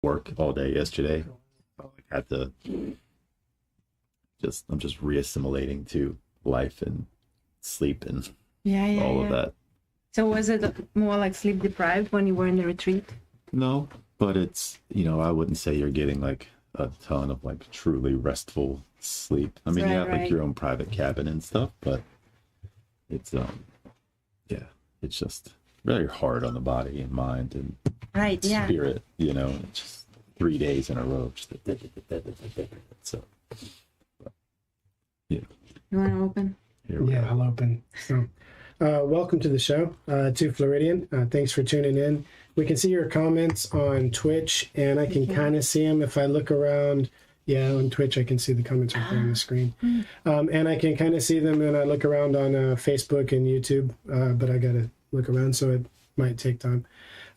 work all day yesterday. I had to I'm just reassimilating to life and sleep and all of that. So was it more like sleep deprived when you were in the retreat? No, but it's, I wouldn't say you're getting like a ton of like truly restful sleep. I mean, you have like your own private cabin and stuff, but it's it's just very hard on the body and mind and spirit, it's just 3 days in a row. So, yeah. You want to open? I'll open. So, welcome to the show, to Floridian. Thanks for tuning in. We can see your comments on Twitch, and I can kind of see them if I look around. Yeah, on Twitch, I can see the comments right there on the screen. And I can kind of see them when I look around on Facebook and YouTube, but I got to look around, so it might take time.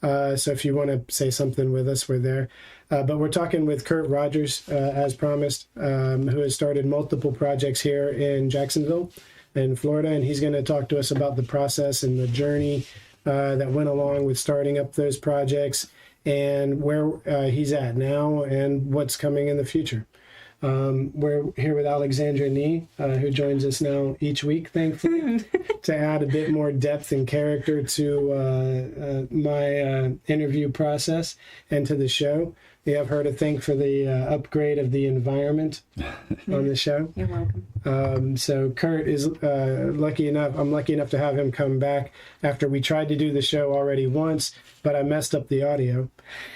So if you want to say something with us, we're there. But we're talking with Kurt Rogers, as promised, who has started multiple projects here in Jacksonville, in Florida, and he's going to talk to us about the process and the journey that went along with starting up those projects and where he's at now and what's coming in the future. We're here with Alexandra Nee, who joins us now each week, thankfully, to add a bit more depth and character to my interview process and to the show. We have her to thank for the upgrade of the environment on the show. You're welcome. So Kurt is lucky enough. I'm lucky enough to have him come back after we tried to do the show already once, but I messed up the audio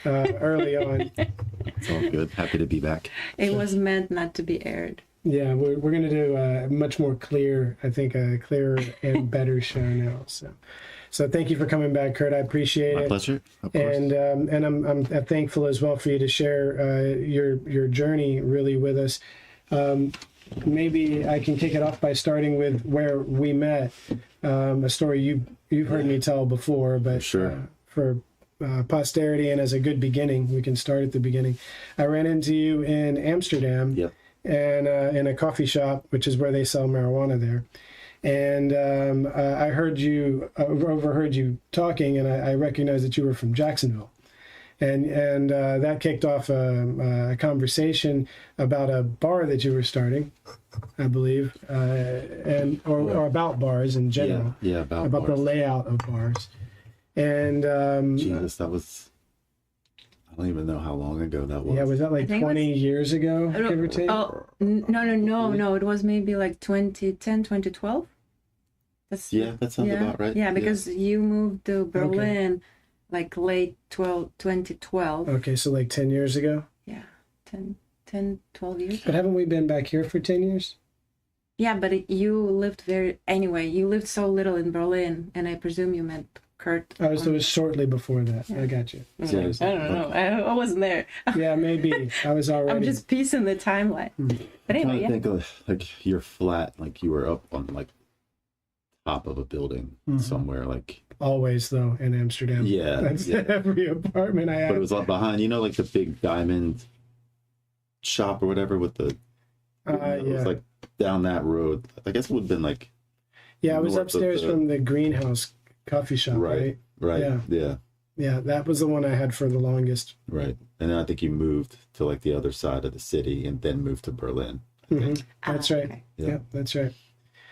early on. It's all good. Happy to be back. It was meant not to be aired. Yeah, we're going to do a much more clear, I think, a clearer and better show now. So thank you for coming back, Kurt. I appreciate it. My pleasure. Of course. And I'm thankful as well for you to share your journey really with us. Maybe I can kick it off by starting with where we met. A story you've heard me tell before, but sure. For posterity and as a good beginning, we can start at the beginning. I ran into you in Amsterdam. Yep. And in a coffee shop, which is where they sell marijuana there. And I overheard you talking, and I recognized that you were from Jacksonville. And that kicked off a conversation about a bar that you were starting, I believe, or about bars in general. Yeah, about bars. The layout of bars. And Jesus, that was, I don't even know how long ago that was. Yeah, was that like 20 years ago, give or take? Oh, no. It was maybe like 2010, 2012. That sounds about right. Yeah, because you moved to Berlin like late 2012. Okay, so like 10 years ago? Yeah, 10, 12 years. But haven't we been back here for 10 years? Yeah, but you lived you lived so little in Berlin, and I presume you met Kurt. It was shortly before that. Yeah. I got you. I don't know. I wasn't there. Yeah, maybe. I was already. I'm just piecing the timeline. But anyway, I think of like you're flat, like you were up on like top of a building somewhere, like always though in Amsterdam. Yeah, that's every apartment I had. But it was like behind, like the big diamond shop or whatever with the. It was like down that road. I guess it would have been like. Yeah, I was upstairs from the greenhouse coffee shop, right? Right. Yeah, that was the one I had for the longest. Right. And then I think you moved to like the other side of the city and then moved to Berlin. That's right. Okay. Yeah, that's right.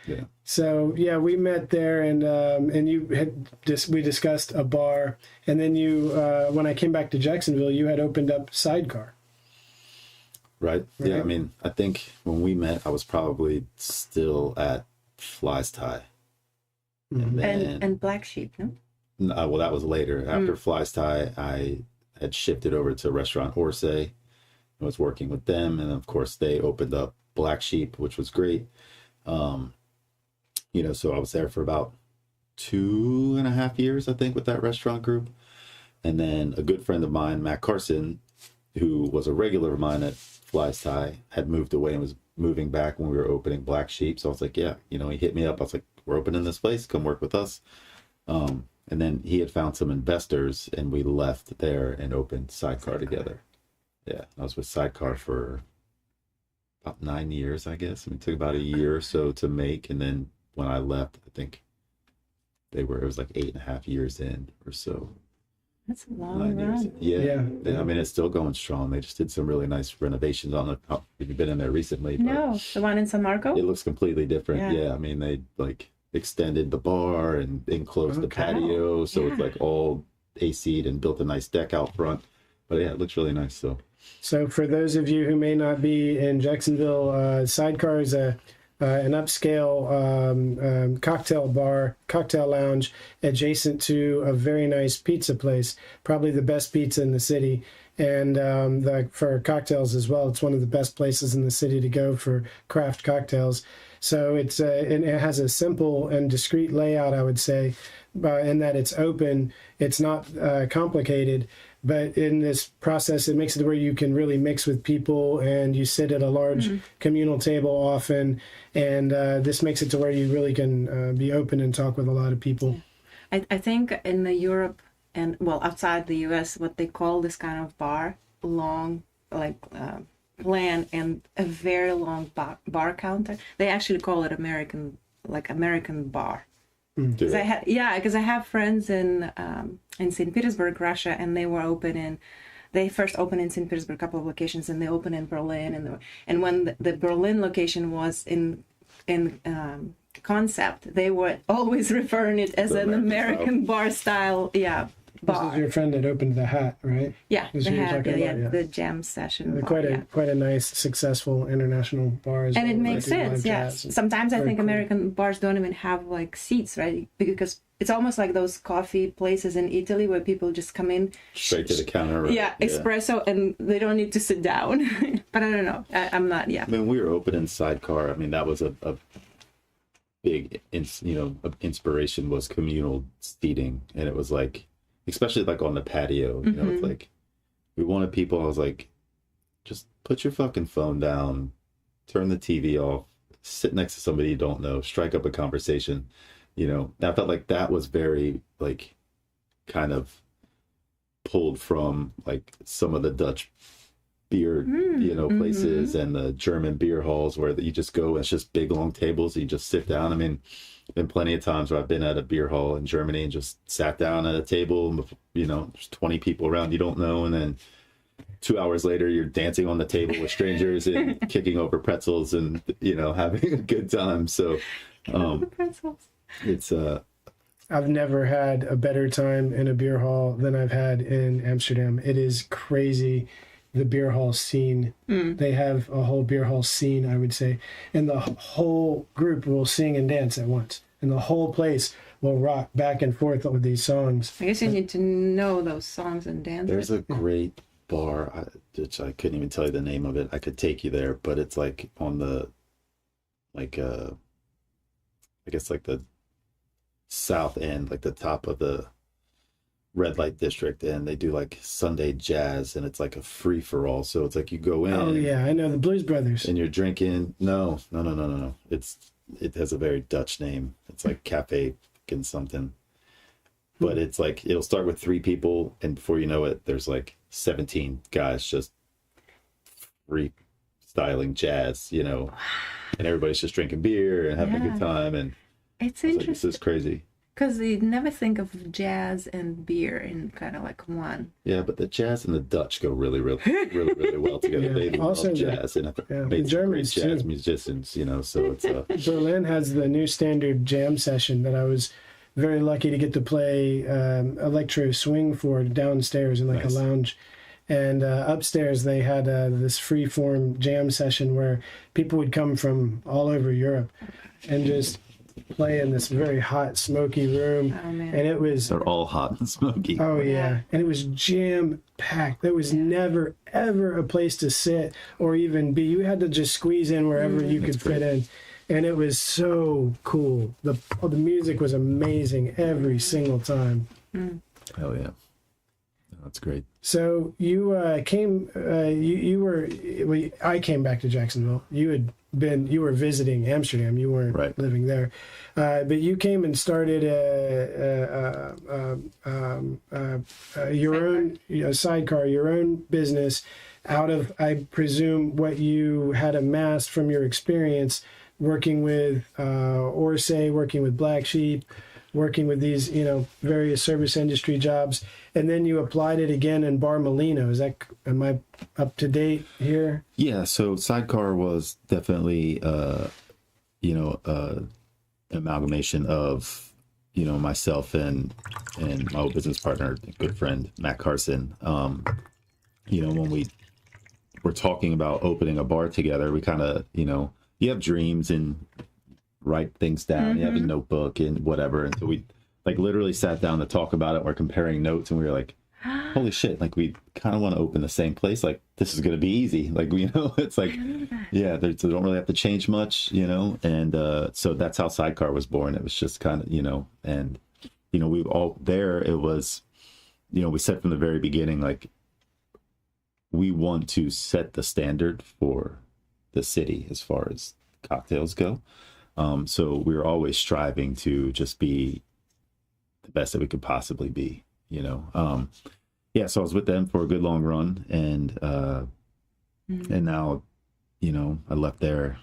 Yeah. So we met there, and you had we discussed a bar, and then you when I came back to Jacksonville, you had opened up Sidecar. Right. Yeah. I mean, I think when we met, I was probably still at Fly's Tie. And Black Sheep, no? Well, that was later. After Fly's Tie, I had shifted over to Restaurant Orsay. I was working with them, and of course, they opened up Black Sheep, which was great. So I was there for about 2.5 years, I think, with that restaurant group. And then a good friend of mine, Matt Carson, who was a regular of mine at Fly's Tie, had moved away and was moving back when we were opening Black Sheep. So I was like, he hit me up. I was like, we're opening this place, come work with us. And then he had found some investors, and we left there and opened Sidecar together. Yeah, I was with Sidecar for about 9 years, I guess. It took about a year or so to make, and then when I left, I think it was like 8.5 years in or so. That's a long 9 years. run. Yeah. I mean, it's still going strong. They just did some really nice renovations on it. Have you been in there recently? But No, the one in San Marco? it looks completely different. Yeah. Yeah. I mean, they like extended the bar and enclosed the Okay. patio. So it's Yeah. like all AC'd and built a nice deck out front. But yeah, it looks really nice. So for those of you who may not be in Jacksonville, Sidecar is an upscale cocktail lounge adjacent to a very nice pizza place, probably the best pizza in the city. And for cocktails as well, it's one of the best places in the city to go for craft cocktails. So and it has a simple and discreet layout, I would say, in that it's open. It's not complicated. But in this process, it makes it where you can really mix with people and you sit at a large communal table often. And this makes it to where you really can be open and talk with a lot of people. I think in the Europe and, well, outside the US, what they call this kind of bar, long, like, plan and a very long bar counter. They actually call it American bar. Because I have friends in St. Petersburg, Russia, and they first opened in St. Petersburg, a couple of locations, and they opened in Berlin, and when the Berlin location was in concept, they were always referring it as an American bar style, This bar. is your friend that opened the Hat, right? Yeah, This is they what you're had talking about, yeah. the jam session. They're bar, quite a nice, successful international bar. As and it well. makes They do live sense, yeah. jazz and- Sometimes I very think cool. American bars don't even have like seats, right? Because it's almost like those coffee places in Italy where people just come in, Straight to the counter. Right? yeah, espresso, and they don't need to sit down. But I don't know. I'm not, yeah. I mean, we were open in Sidecar. I mean, that was a big, inspiration was communal seating. And it was like, especially like on the patio, you know, it's like, we wanted people, I was like, just put your fucking phone down, turn the TV off, sit next to somebody you don't know, strike up a conversation, you know. I felt like that was very, like, kind of pulled from, like, some of the Dutch beer, you know, places and the German beer halls where you just go, it's just big, long tables, you just sit down. I mean, been plenty of times where I've been at a beer hall in Germany and just sat down at a table, you know, there's 20 people around you don't know, and then 2 hours later you're dancing on the table with strangers and kicking over pretzels and, you know, having a good time. So it's I've never had a better time in a beer hall than I've had in Amsterdam. It is crazy, the beer hall scene. They have a whole beer hall scene, I would say. And the whole group will sing and dance at once. And the whole place will rock back and forth with these songs. I guess you need to know those songs and dance. there's a great bar, which I couldn't even tell you the name of it. I could take you there, but it's like on the, like, I guess like the south end, like the top of the red light district, and they do like Sunday jazz, and it's like a free for all. So it's like you go in. Oh yeah, I know the Blues Brothers. And you're drinking. No. It has a very Dutch name. It's like Cafe and something. But it's like it'll start with 3 people, and before you know it, there's like 17 guys just freestyling jazz, you know, and everybody's just drinking beer and having a good time. And It's I was like, interesting this is crazy. because you never think of jazz and beer in kind of like one. Yeah, but the jazz and the Dutch go really well together. Yeah. They Also, love jazz and the made some great Germans, jazz too. musicians, you know. So it's Berlin has the new standard jam session that I was very lucky to get to play electro swing for downstairs in like Nice. a lounge. And upstairs they had this free form jam session where people would come from all over Europe and just play in this very hot, smoky room. Oh man. And it was, they're all hot and smoky. oh yeah, Yeah. and it was jam packed. There was never ever a place to sit or even be. You had to just squeeze in wherever you could fit in, and it was so cool. The music was amazing every single time. Hell yeah, that's great. So you came. I came back to Jacksonville. You were visiting Amsterdam. You weren't Right. living there, but you came and started your own Sidecar, your own business, out of, I presume, what you had amassed from your experience working with Orsay, working with Black Sheep, working with these, various service industry jobs, and then you applied it again in Bar Molino. Am I up to date here? Yeah, so Sidecar was definitely amalgamation of myself and my old business partner, good friend Matt Carson. When we were talking about opening a bar together, we kind of you have dreams and write things down. You have a notebook and whatever, and so we like literally sat down to talk about it. We're comparing notes, and we were like, holy shit, like we kind of want to open the same place. Like this is going to be easy. Like, it's like, yeah, they don't really have to change much, and so that's how Sidecar was born. It was just kind of, and, we all there, it was, we said from the very beginning, like, we want to set the standard for the city as far as cocktails go. So we were always striving to just be the best that we could possibly be, yeah, so I was with them for a good long run, and now, I left there.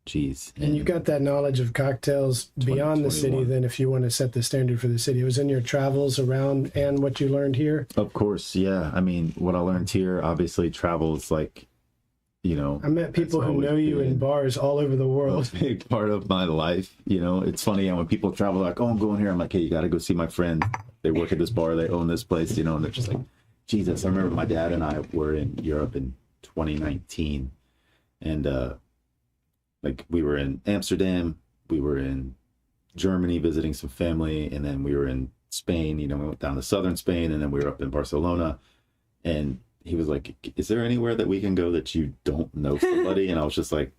Geez, and you got that knowledge of cocktails beyond the city. Then, if you want to set the standard for the city, it was in your travels around and what you learned here. Of course, yeah. I mean, what I learned here obviously travels like, I met people who know you in bars all over the world. A big part of my life. It's funny, and when people travel, like, oh, I'm going here. I'm like, hey, you got to go see my friend. They work at this bar. They own this place, and they're just like, Jesus. I remember my dad and I were in Europe in 2019, and like we were in Amsterdam, we were in Germany visiting some family, and then we were in Spain. We went down to southern Spain, and then we were up in Barcelona, and he was like, is there anywhere that we can go that you don't know somebody? And I was just like,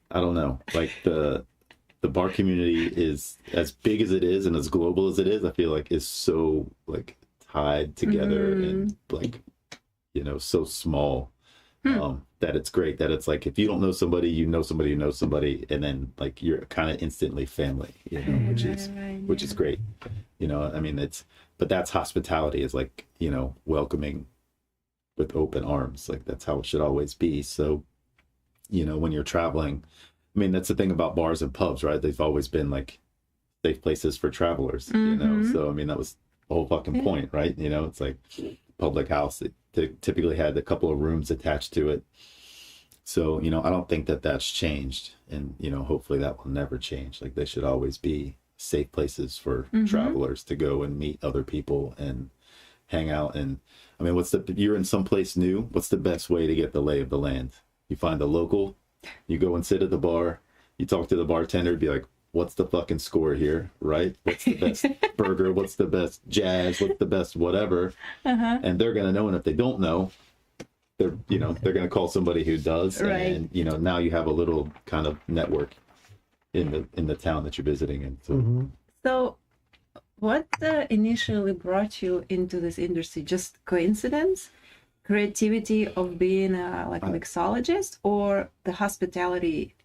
I don't know. Like the bar community is as big as it is and as global as it is, I feel like is so like tied together and like, so small that it's great that it's like, if you don't know somebody, you know somebody who knows somebody, and then like you're kind of instantly family, which is great. I mean, but that's hospitality, is like, welcoming with open arms. Like that's how it should always be. So, when you're traveling, I mean, that's the thing about bars and pubs, right? They've always been like safe places for travelers, So, I mean, that was the whole fucking point, right? It's like public house. It typically had a couple of rooms attached to it. So, I don't think that that's changed. And, hopefully that will never change. Like they should always be safe places for travelers to go and meet other people and hang out. And I mean, you're in some place new, what's the best way to get the lay of the land? You find a local, you go and sit at the bar, you talk to the bartender, be like, what's the fucking score here, right? What's the best burger? What's the best jazz? What's the best whatever? And they're going to know. And if they don't know, they're going to call somebody who does. Right. And, now you have a little kind of network in the town that you're visiting in. So, So what initially brought you into this industry? Just coincidence? Creativity of being like a mixologist, or the hospitality?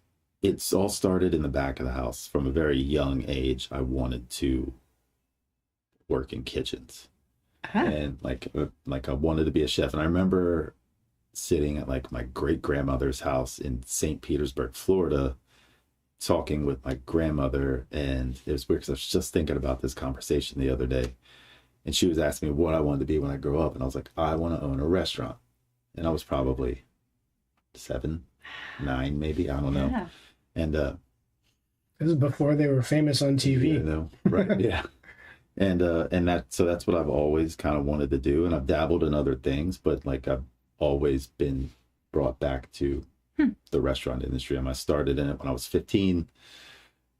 It's all started in the back of the house. From a very young age, I wanted to work in kitchens. And like I wanted to be a chef. And I remember sitting at like my great grandmother's house in St. Petersburg, Florida, talking with my grandmother, and it was weird because I was just thinking about this conversation the other day, and she was asking me what I wanted to be when I grow up, and I was like, I want to own a restaurant. And I was probably 7, 9 maybe, I don't know. And this is before they were famous on TV. Right? Yeah. And so that's what I've always kind of wanted to do, and I've dabbled in other things, but like I've always been brought back to the restaurant industry. And I started in it when I was 15.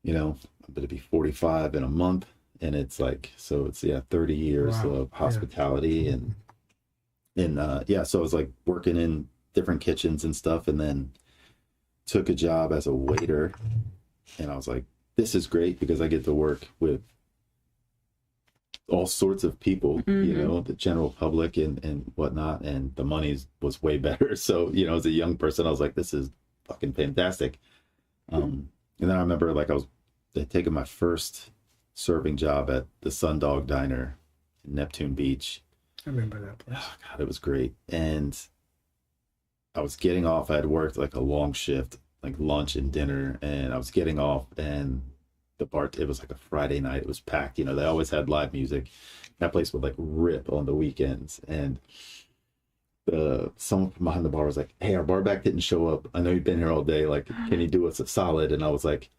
I'm going to be 45 in a month, and it's like, so it's 30 years of hospitality. And so I was like working in different kitchens and stuff, and then took a job as a waiter, and I was like, this is great because I get to work with all sorts of people, the general public and whatnot, and the money was way better. So, as a young person, I was like, this is fucking fantastic. And then I remember like I was taking my first serving job at the Sundog Diner in Neptune Beach. I remember that place. Oh God, it was great. And I was getting off. I had worked like a long shift, like lunch and dinner, and I was getting off, and the bar, it was like a Friday night. It was packed. You know, they always had live music. That place would like rip on the weekends. And someone from behind the bar was like, "Hey, our bar back didn't show up. I know you've been here all day. Like, can you do us a solid?" And I was like,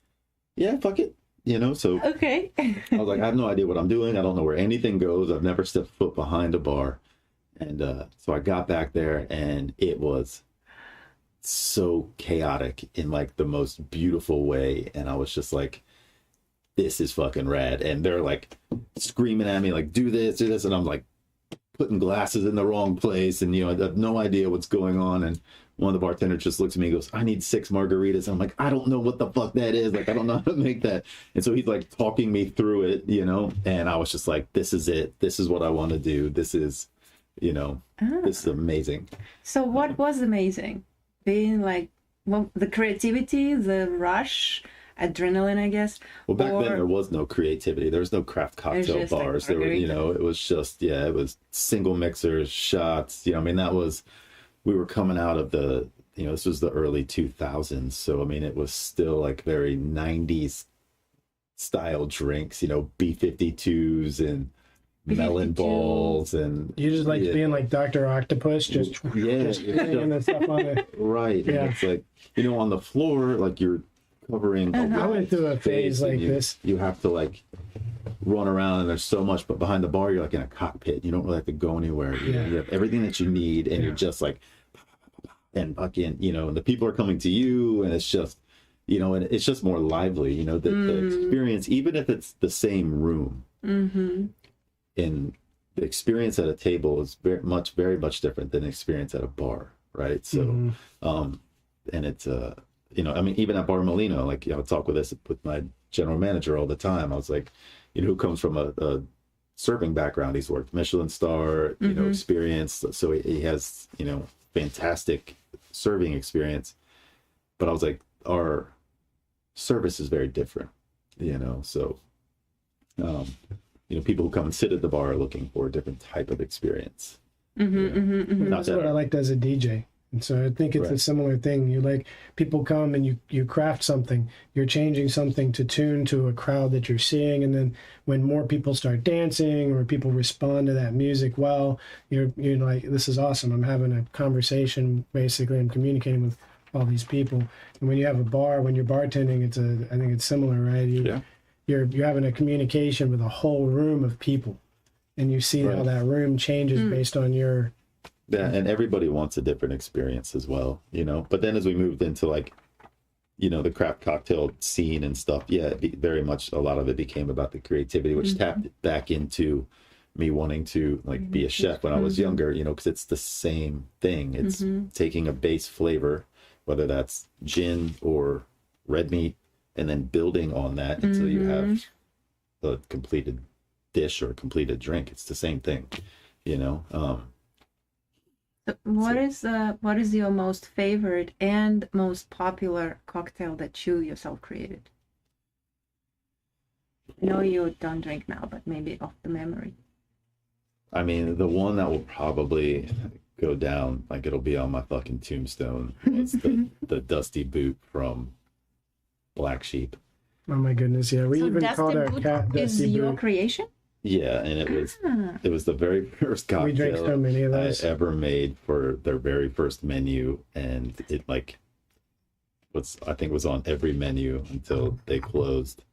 "Yeah, fuck it." You know, so Okay. I was like, I have no idea what I'm doing. I don't know where anything goes. I've never stepped foot behind a bar. And so I got back there, and it was so chaotic in like the most beautiful way. And I was just like, this is fucking rad. And they're like screaming at me, like, do this, do this. And I'm like putting glasses in the wrong place. And, you know, I have no idea what's going on. And one of the bartenders just looks at me and goes, "I need 6 margaritas." And I'm like, I don't know what the fuck that is. Like, I don't know how to make that. And so he's like talking me through it, you know, and I was just like, this is it. This is what I want to do. This is, you know, this is amazing. So what was amazing? Being like, well, the creativity, the rush, adrenaline, I guess. Well, back then there was no creativity. There was no craft cocktail just like bars. There were, you know, it was just, yeah, it was single mixers, shots. You know, I mean, we were coming out of the, you know, this was the early 2000s. So, I mean, it was still like very 90s style drinks, you know, B-52s and melon balls. And You just like being like Dr. Octopus, just banging the stuff on it. Right. Yeah. And it's like, you know, on the floor, like you're covering. I went through a phase like this. You have to like run around, and there's so much, but behind the bar, you're like in a cockpit. You don't really have to go anywhere. You have everything that you need, and you're just like, and fucking, you know, and the people are coming to you, and it's just, you know, and it's just more lively, you know, the experience, even if it's the same room. And the experience at a table is very much different than the experience at a bar, right? So, and it's you know, I mean, even at Bar Molino, like, you know, I talk with my general manager all the time. I was like, you know, who comes from a serving background. He's worked Michelin star, you know, experience. So he has, you know, fantastic serving experience. But I was like, our service is very different, you know. So, you know, people who come and sit at the bar are looking for a different type of experience. That's what I liked as a DJ. And so I think it's a similar thing. You like, people come and you craft something, you're changing something to tune to a crowd that you're seeing. And then when more people start dancing or people respond to that music, well, you're like, this is awesome. I'm having a conversation, basically. I'm communicating with all these people. And when you have a bar, when you're bartending, I think it's similar, right? You're having a communication with a whole room of people, and you see how that room changes based on your. Yeah, and everybody wants a different experience as well, you know. But then as we moved into like, you know, the craft cocktail scene and stuff, very much a lot of it became about the creativity, which tapped back into me wanting to like be a chef when I was younger, you know, because it's the same thing. It's taking a base flavor, whether that's gin or red meat, and then building on that until you have a completed dish or a completed drink. It's the same thing, you know. What is your most favorite and most popular cocktail that you yourself created? I know you don't drink now, but maybe off the memory. I mean, the one that will probably go down, like it'll be on my fucking tombstone, was the Dusty Boot from Black Sheep. Oh my goodness, yeah. We So even called our Dusty cat Boot is Dusty your Boot. creation? Yeah, and it was the very first cocktail We drank so many of those. I ever made for their very first menu, and it like I think was on every menu until they closed.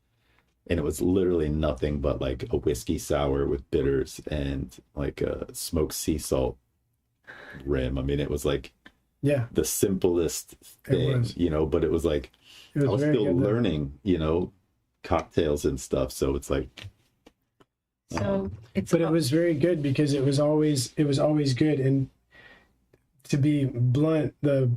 And it was literally nothing but like a whiskey sour with bitters and like a smoked sea salt rim. I mean, it was like the simplest thing, you know, but it was like I was still learning, you know, cocktails and stuff. So it's like it was very good because it was always good. And to be blunt, the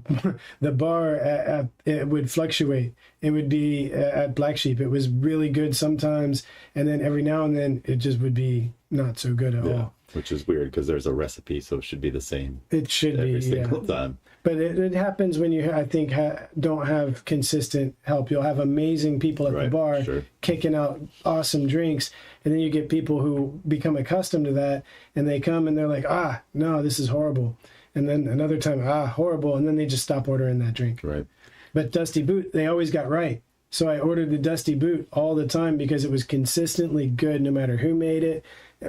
bar it would fluctuate. It would be at Black Sheep, it was really good sometimes, and then every now and then it just would be not so good at all. Which is weird because there's a recipe, so it should be the same. It should every be single time. But it happens when you, I think, don't have consistent help. You'll have amazing people at the bar kicking out awesome drinks, and then you get people who become accustomed to that, and they come and they're like, no, this is horrible. And then another time, horrible, and then they just stop ordering that drink. Right. But Dusty Boot, they always got right. So I ordered the Dusty Boot all the time because it was consistently good no matter who made it.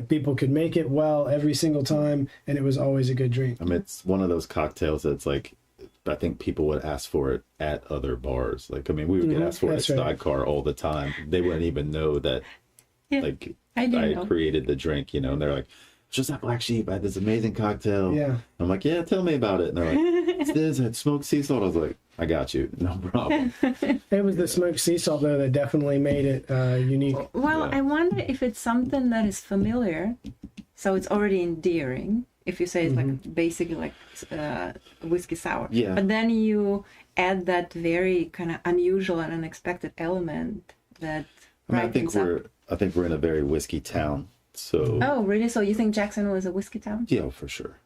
People could make it well every single time, and it was always a good drink. I mean, it's one of those cocktails that's like, I think people would ask for it at other bars. Like, I mean, we would get asked for it at Sidecar all the time. They wouldn't even know that, like, I created the drink, you know, and they're like, just that Black Sheep, I had this amazing cocktail. Yeah. I'm like, yeah, tell me about it. And they're like, it's this, I had smoked sea salt. I was like, I got you, no problem. It was the smoked sea salt, though, that definitely made it unique. Well, I wonder if it's something that is familiar, so it's already endearing. If you say it's like basically like whiskey sour, Yeah. But then you add that very kind of unusual and unexpected element that. I mean, I think we're in a very whiskey town. So. Oh, really? So you think Jackson was a whiskey town? Yeah, for sure.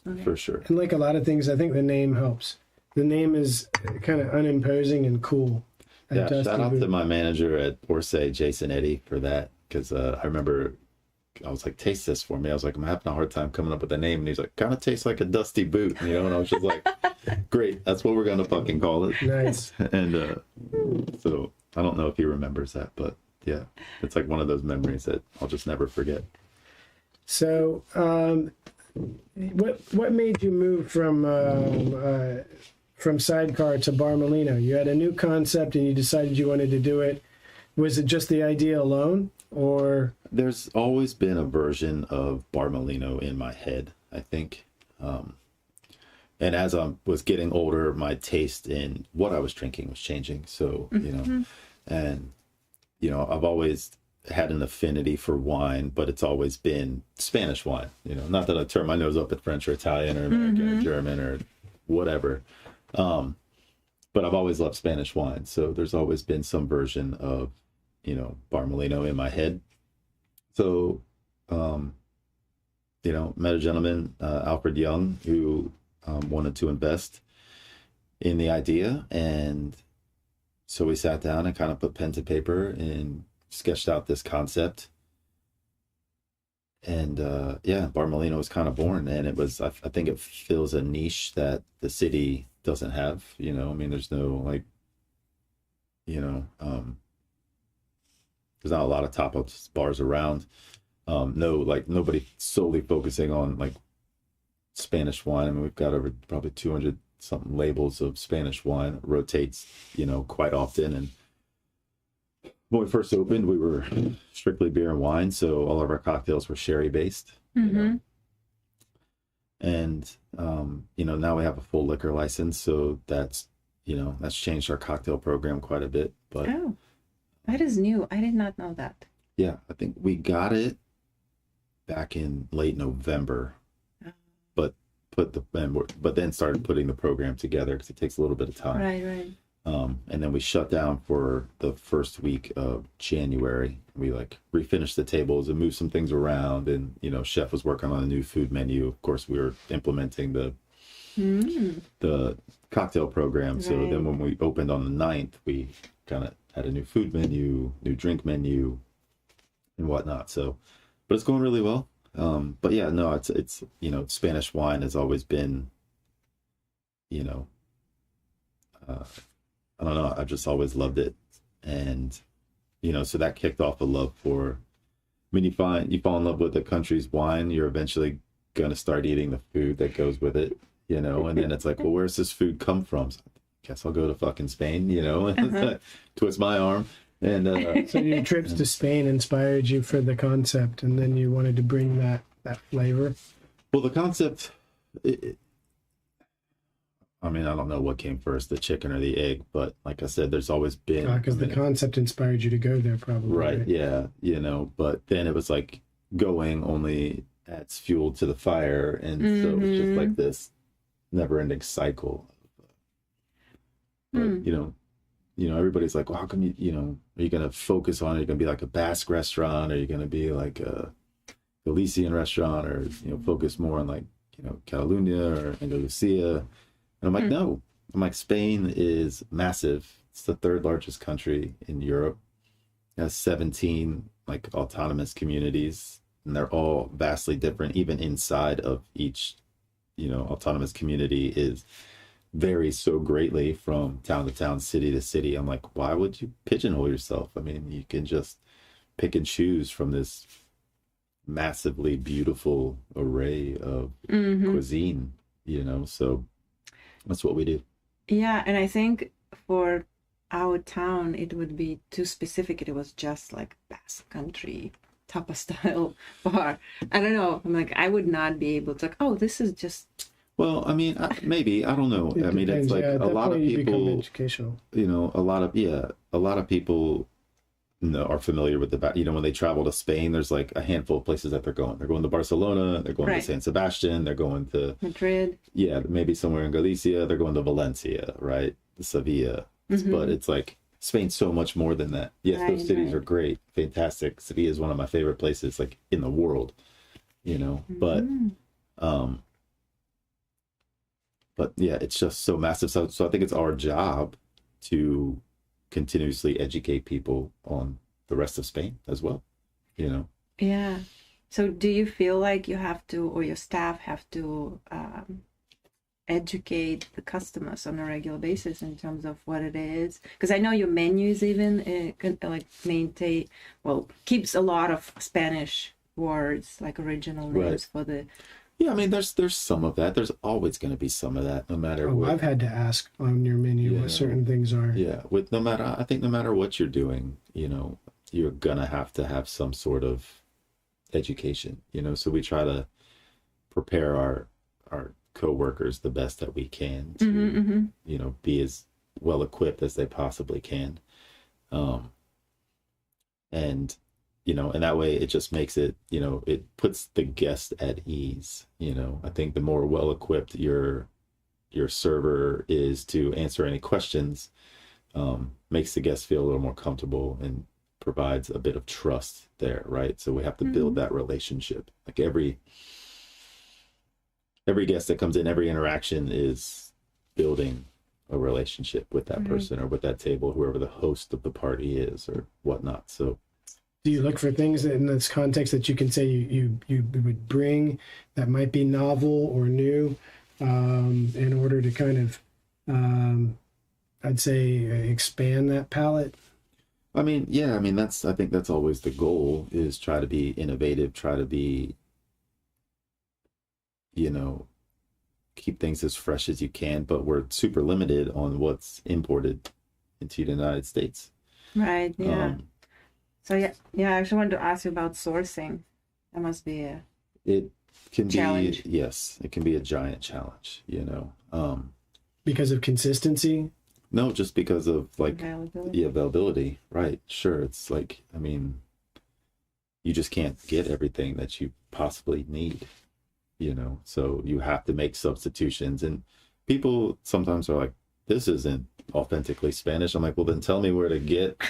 Okay. For sure. And like a lot of things, I think the name helps. The name is kind of unimposing and cool. Yeah, shout out to my manager at Orsay, Jason Eddy, for that. Because I remember I was like, taste this for me. I was like, I'm having a hard time coming up with a name. And he's like, kind of tastes like a Dusty Boot, you know? And I was just like, great, that's what we're going to fucking call it. Nice. And so I don't know if he remembers that, but yeah, it's like one of those memories that I'll just never forget. So what made you move from Sidecar to Bar Molino? You had a new concept and you decided you wanted to do it. Was it just the idea alone, or? There's always been a version of Bar Molino in my head, I think. And as I was getting older, my taste in what I was drinking was changing. So, you know, and, you know, I've always had an affinity for wine, but it's always been Spanish wine, you know, not that I turn my nose up at French or Italian or American or German or whatever. But I've always loved Spanish wine. So there's always been some version of, you know, Bar Molino in my head. So, you know, met a gentleman, Alfred Young, who wanted to invest in the idea. And so we sat down and kind of put pen to paper and sketched out this concept. And yeah, Bar Molino was kind of born. And it was, I think it fills a niche that the city doesn't have, you know. I mean, there's no, like, you know, there's not a lot of tapas bars around. No, like, nobody solely focusing on like Spanish wine. I mean, we've got over probably 200 something labels of Spanish wine. It rotates, you know, quite often. And when we first opened, we were strictly beer and wine, so all of our cocktails were sherry based. You know? And you know, now we have a full liquor license, so that's, you know, that's changed our cocktail program quite a bit. But oh, that is new. I did not know that. Yeah, I think we got it back in late November, but then started putting the program together because it takes a little bit of time. Right. And then we shut down for the first week of January. We like refinished the tables and moved some things around, and, you know, chef was working on a new food menu. Of course, we were implementing the cocktail program. Right. So then when we opened on the 9th, we kind of had a new food menu, new drink menu, and whatnot. So, but it's going really well. But yeah, no, it's you know, Spanish wine has always been, you know, I don't know, I've just always loved it. And, you know, so that kicked off a love for, I mean, you fall in love with the country's wine, you're eventually going to start eating the food that goes with it, you know, and then it's like, well, where's this food come from? So I guess I'll go to fucking Spain, you know, and twist my arm. And so your trips to Spain inspired you for the concept, and then you wanted to bring that flavor? Well, the concept, I mean, I don't know what came first, the chicken or the egg, but like I said, there's always been... Because the concept inspired you to go there, probably. Right, yeah, you know, but then it was like going only adds fuel to the fire, and so it was just like this never-ending cycle. But, you know, everybody's like, well, how come you know, are you going to focus on it? Are you going to be like a Basque restaurant? Are you going to be like a Galician restaurant, or, you know, focus more on like, you know, Catalunya or Andalusia? And I'm like, no. I'm like, Spain is massive. It's the 3rd largest country in Europe. It has 17 like autonomous communities, and they're all vastly different. Even inside of each, you know, autonomous community is varies so greatly from town to town, city to city. I'm like, why would you pigeonhole yourself? I mean, you can just pick and choose from this massively beautiful array of cuisine, you know? So that's what we do. Yeah, and I think for our town, it would be too specific. It was just like Basque Country tapa style bar. I don't know. I'm like, I would not be able to, like, oh, this is just. Well, I mean, maybe, I don't know. I mean, depends, it's like yeah, at a that lot of point you become people, educational. you know, a lot of people are familiar with you know, when they travel to Spain, there's like a handful of places that they're going. They're going to Barcelona, they're going to San Sebastian, they're going to Madrid. Yeah, maybe somewhere in Galicia, they're going to Valencia, right? Sevilla. But it's like Spain's so much more than that. Yes, those cities are great, fantastic. Sevilla is one of my favorite places like in the world, you know. But yeah, it's just so massive. So I think it's our job to continuously educate people on the rest of Spain as well, you know. Yeah. So do you feel like you have to, or your staff have to educate the customers on a regular basis in terms of what it is? Because I know your menus even like maintain, well, keeps a lot of Spanish words, like original names for the. Yeah, I mean, there's some of that. There's always going to be some of that, no matter what. I've had to ask on your menu what certain things are. Yeah, I think no matter what you're doing, you know, you're gonna have to have some sort of education, you know. So we try to prepare our co-workers the best that we can to, you know, be as well equipped as they possibly can, and you know, and that way it just makes it, you know, it puts the guest at ease. You know, I think the more well equipped your server is to answer any questions, makes the guest feel a little more comfortable and provides a bit of trust there, right? So we have to build that relationship. Like every guest that comes in, every interaction is building a relationship with that person or with that table, whoever the host of the party is or whatnot. So do you look for things in this context that you can say you would bring that might be novel or new, in order to kind of, I'd say, expand that palette? I mean, yeah, I mean, I think that's always the goal, is try to be innovative, try to be, you know, keep things as fresh as you can, but we're super limited on what's imported into the United States. Right, yeah. So I actually wanted to ask you about sourcing. That must be it can challenge. Be, yes, it can be a giant challenge, you know. Because of consistency? No, just because of like availability. Availability, right? Sure, it's like, I mean, you just can't get everything that you possibly need, you know. So you have to make substitutions, and people sometimes are like, "This isn't authentically Spanish." I'm like, "Well, then tell me where to get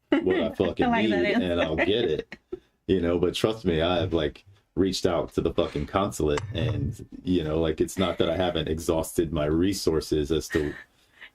what I fucking need, and I'll get it," you know. But trust me, I have like reached out to the fucking consulate, and you know, like, it's not that I haven't exhausted my resources as to.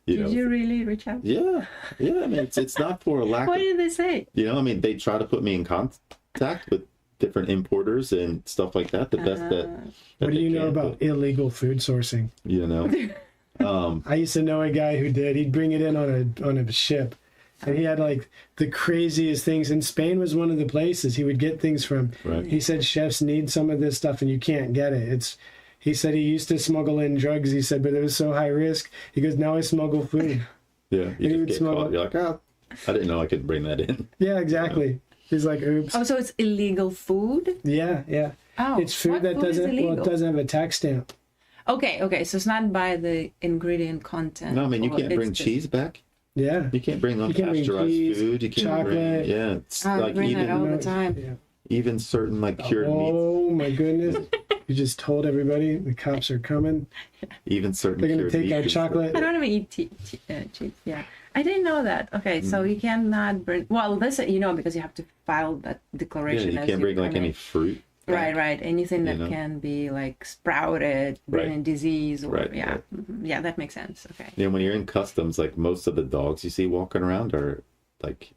Did you really reach out? Yeah. I mean, it's not for a lack. What did they say? You know, I mean, they try to put me in contact with different importers and stuff like that. The best that what do you know about illegal food sourcing? You know, I used to know a guy who did. He'd bring it in on a ship, and he had like the craziest things. And Spain was one of the places he would get things from. Right. He said chefs need some of this stuff, and you can't get it. He said he used to smuggle in drugs. He said, but it was so high risk. He goes, now I smuggle food. Yeah, you just get caught. You're like, oh, I didn't know I could bring that in. Yeah, exactly. You know? He's like, oops. Oh, so it's illegal food? Yeah. Oh, it's food that doesn't have a tax stamp. Okay. So it's not by the ingredient content. No, I mean, you can't bring cheese back. Yeah. You can't bring unpasteurized food. You can't chocolate. bring, it's like bring even that all the time. Yeah. Even certain like cured meats. Oh my goodness. You just told everybody the cops are coming. Even certain they're going to take our chocolate. I don't even eat cheese. Yeah. I didn't know that. Okay, so you cannot bring, well, this, you know, because you have to file that declaration. Yeah, you can't bring like any fruit. Right. Anything that can be like sprouted, bringing disease, or yeah, that makes sense. Okay. Yeah, when you're in customs, like most of the dogs you see walking around are like,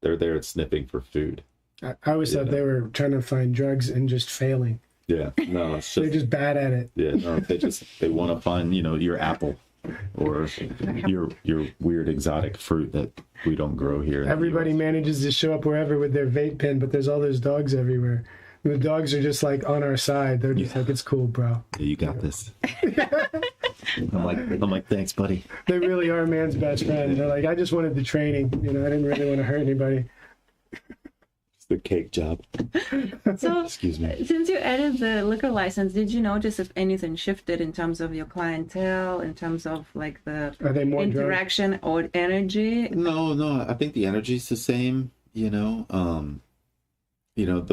they're there sniffing for food. I always thought they were trying to find drugs and just failing. Yeah, no, it's just, they're just bad at it. Yeah, no, they want to find, you know, your apple. or your weird exotic fruit that we don't grow here. in the Everybody US. manages to show up wherever with their vape pen, but there's all those dogs everywhere. And the dogs are just like on our side. They're just like, it's cool, bro. Yeah, you got this. I'm like, thanks, buddy. They really are man's best friend. They're like, I just wanted the training. I didn't really want to hurt anybody. It's the cake job. So, Excuse me. since you added the liquor license, did you notice if anything shifted in terms of your clientele, in terms of like the Are they more drunk? interaction or energy? No, I think the energy's the same, the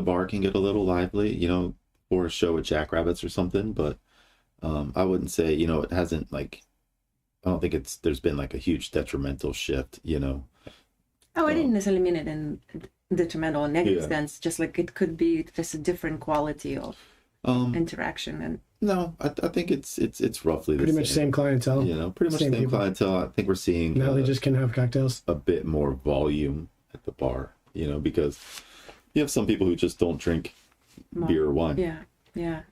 bar can get a little lively, for a show with Jackrabbits or something, but I wouldn't say, it hasn't like, I don't think there's been like a huge detrimental shift, Oh, I didn't necessarily mean it in detrimental or negative Yeah. sense. Just like it could be just a different quality of interaction and. No, I think it's roughly the Pretty much same clientele. pretty much Same same people. clientele. I think we're seeing Now they just can have cocktails. a bit more volume at the bar, because you have some people who just don't drink beer or wine, Yeah.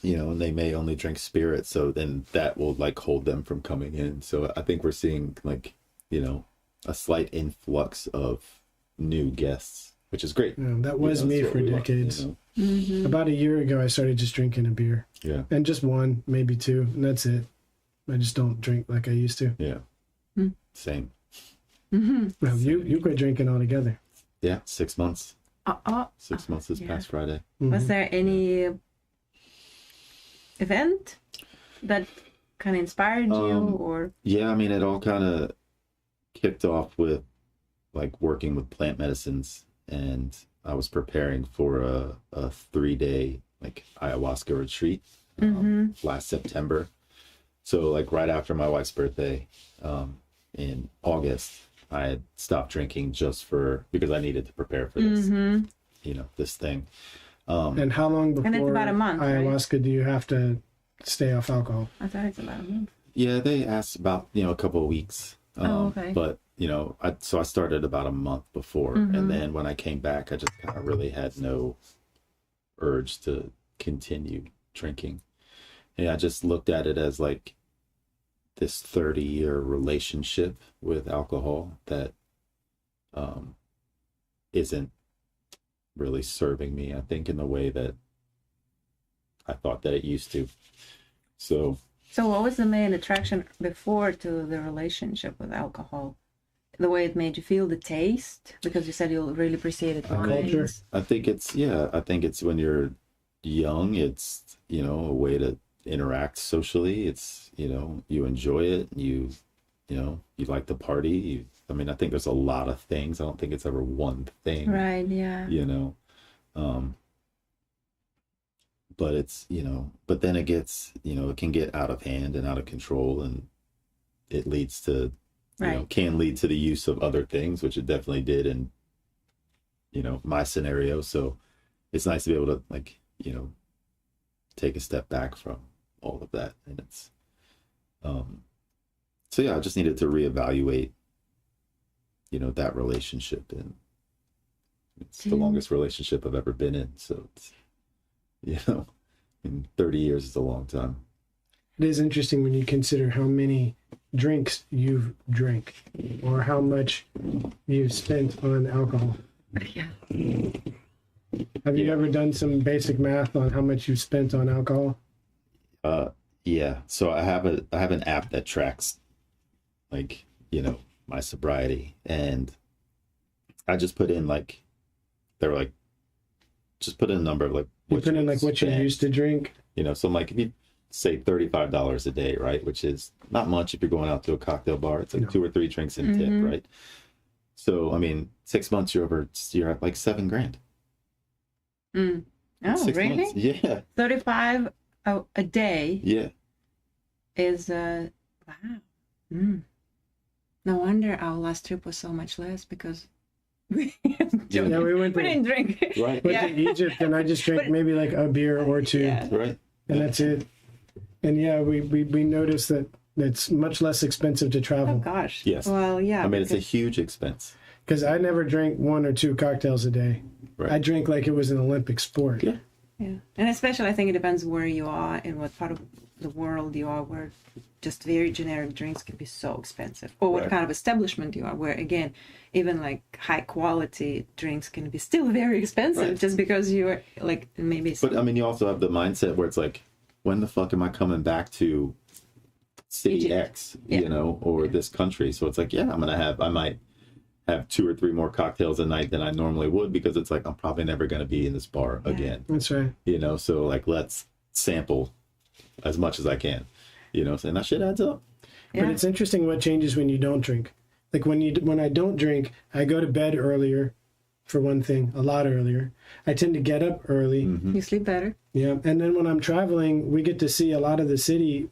and they may only drink spirit, so then that will like hold them from coming in. So I think we're seeing like, a slight influx of new guests, which is great. That was me That's for what we want, decades. Mm-hmm. About a year ago, I started just drinking a beer. Yeah. And just one, maybe two, and that's it. I just don't drink like I used to. Yeah. Mm. Same. Well, you quit drinking altogether. Yeah. 6 months. 6 months this yeah. past Friday. Was there any event that kind of inspired you, or? Yeah, I mean, it all kind of kicked off with like working with plant medicines, and I was preparing for a 3-day like ayahuasca retreat last September. So like right after my wife's birthday in August, I had stopped drinking just because I needed to prepare for this, this thing. And how long before And it's about a month, right? ayahuasca do you have to stay off alcohol? I thought it's about a month. Yeah, they asked about, a couple of weeks. Okay. But, I started about a month before. And then when I came back, I just kind of really had no urge to continue drinking. And I just looked at it as like this 30-year relationship with alcohol that isn't really serving me, I think, in the way that I thought that it used to. So what was the main attraction before to the relationship with alcohol? The way it made you feel, the taste, because you said you really appreciated culture. wines. I think it's when you're young, it's, a way to interact socially. It's, you enjoy it. You like the party. I think there's a lot of things. I don't think it's ever one thing. Right. Yeah. But it's, but then it gets, it can get out of hand and out of control, and it leads to, can lead to the use of other things, which it definitely did in, my scenario. So it's nice to be able to like, take a step back from all of that. And it's, so yeah, I just needed to reevaluate, that relationship, and it's the longest relationship I've ever been in. So it's, 30 years is a long time. It is interesting when you consider how many drinks you've drank or how much you've spent on alcohol. Yeah. Have you ever done some basic math on how much you've spent on alcohol? Yeah. So I have an app that tracks like, my sobriety, and I just put in like, they were like, just put in a number of like, You put in like what you used to drink? So I'm like, if you say $35 a day, right? Which is not much if you're going out to a cocktail bar. It's like 2 or 3 drinks in tip, right? So, 6 months, you're at like $7,000. Oh, 6 really? months. Yeah. 35 a day Yeah. is wow. No wonder our last trip was so much less, because we Yeah, we went didn't drink. Right. went to Egypt and I just drank maybe like a beer or two, Yeah. Right. and that's it. And yeah, we noticed that it's much less expensive to Oh travel gosh. Yes. Well, yeah. It's a because- huge expense. because I never drank 1 or 2 cocktails a day. Right. I drink like it was an Olympic sport. Yeah. Yeah, and especially I think it depends where you are and what part of the world you are, where just very generic drinks can be so expensive, or what Right. kind of establishment you are, where again, even like high quality drinks can be still very expensive Right. just because you're like maybe. But I mean, you also have the mindset where it's like, when the fuck am I coming back to city Egypt. X, Yeah. you know, or this country? So it's like, yeah, I might have 2 or 3 more cocktails a night than I normally would, because it's like, I'm probably never going to be in this bar again, That's right. you know? So like, let's sample as much as I can, you know, and that shit adds up. Yeah. But it's interesting what changes when you don't drink. Like when I don't drink, I go to bed earlier, for one thing, a lot earlier. I tend to get up early. You sleep better. Yeah, and then when I'm traveling, we get to see a lot of the city